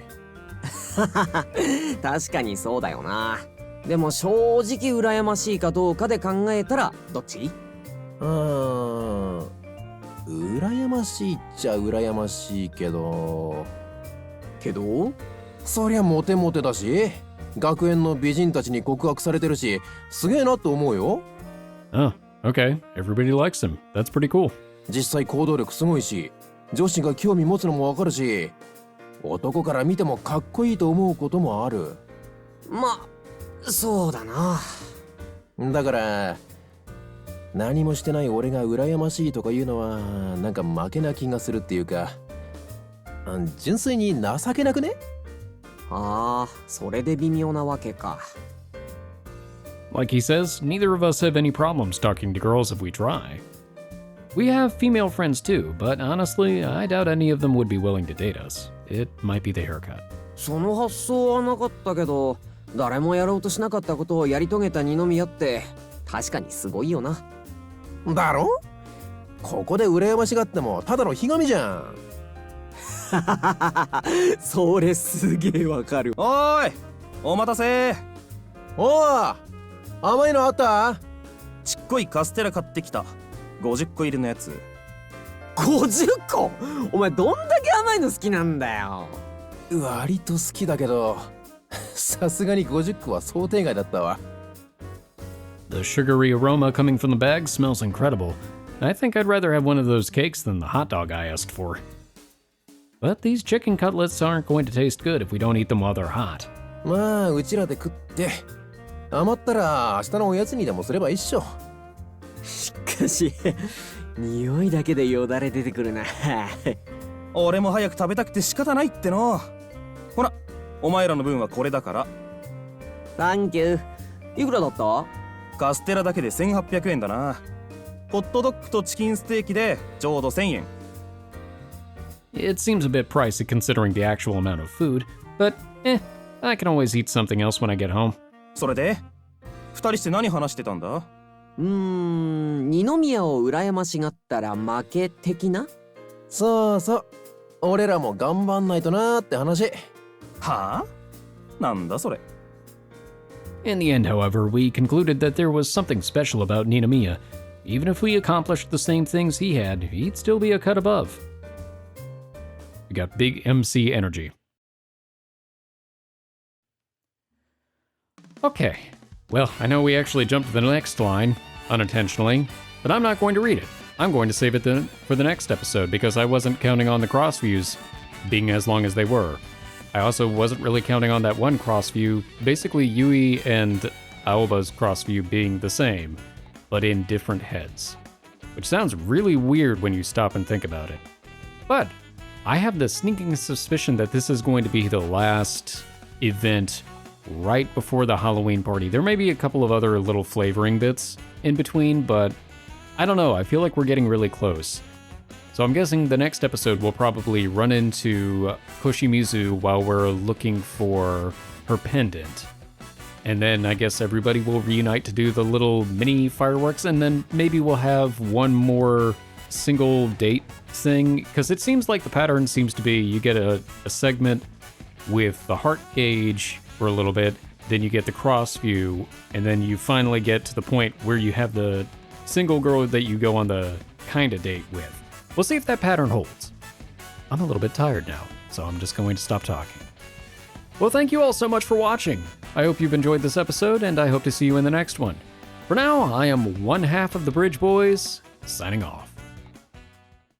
確かにそうだよな。でも正直羨ましいかどうかで考えたらどっち？羨ましいっちゃ羨ましいけどそりゃモテモテだし学園の美人たちに告白されてるしすげえなと思うよ。Oh, okay. Everybody likes him. That's pretty cool. 実際行動力すごいし女子が興味持つのもわかるし男から見てもかっこいいと思うこともある。まあそうだな。だから何もしてない俺が羨ましいとか言うのはなんか負けな気がするっていうか純粋に情けなくね？ああ、それで微妙なわけか。Like he says, neither of us have any problems talking to girls if we try. We have female friends too, but honestly, I doubt any of them would be willing to date us. It might be the haircut. その発想はなかったけど、誰もやろうとしなかったことをやり遂げた二宮って確かにすごいよな。だろ？ここで羨ましがってもただのひがみじゃん。それすげえわかる。おーい、お待たせ。おー、甘いのあった？ちっこいカステラ買ってきた。50個入りのやつ。50個？お前どんだけ甘いの好きなんだよ。割と好きだけどさすがに50個は想定外だったわ。The sugary aroma coming from the bag smells incredible. I think I'd rather have one of those cakes than the hot dog I asked for. But these chicken cutlets aren't going to taste good if we don't eat them while they're hot. まあうちらで食って余ったら明日のおやつにでもすればいいっしょ。しかし匂いだけでよだれ出てくるな。俺も早く食べたくて仕方ないっての。ほら、お前らの分はこれだから。サンキュー。いくらだった？カステラだけで1800円だな。ホットドッグとチキンステーキでちょうど1000円。It seems a bit pricey considering the actual amount of food, but I can always eat something else when I get home. それで二人して何話してたんだ？二宮を羨ましがったら負け的な？そうそう、俺らも頑張んないとなーって話。はあ？なんだそれ。In the end, however, we concluded that there was something special about Ninomiya. Even if we accomplished the same things he had, he'd still be a cut above. We got big MC energy. Okay, well, I know we actually jumped to the next line, unintentionally, but I'm not going to read it. I'm going to save it for the next episode because I wasn't counting on the cross views being as long as they were. I also wasn't really counting on that one cross view, basically Yui and Aoba's cross view being the same, but in different heads. Which sounds really weird when you stop and think about it. But I have the sneaking suspicion that this is going to be the last event right before the Halloween party. There may be a couple of other little flavoring bits in between, but I don't know, I feel like we're getting really close. So I'm guessing the next episode will probably run into Koshimizu while we're looking for her pendant. And then I guess everybody will reunite to do the little mini fireworks, and then maybe we'll have one more single date thing, because it seems like the pattern seems to be you get a segment with the heart gauge for a little bit, then you get the cross view, and then you finally get to the point where you have the single girl that you go on the kinda date with. We'll see if that pattern holds. I'm a little bit tired now, so I'm just going to stop talking. Well, thank you all so much for watching. I hope you've enjoyed this episode, and I hope to see you in the next one. For now, I am one half of the Bridge Boys, signing off.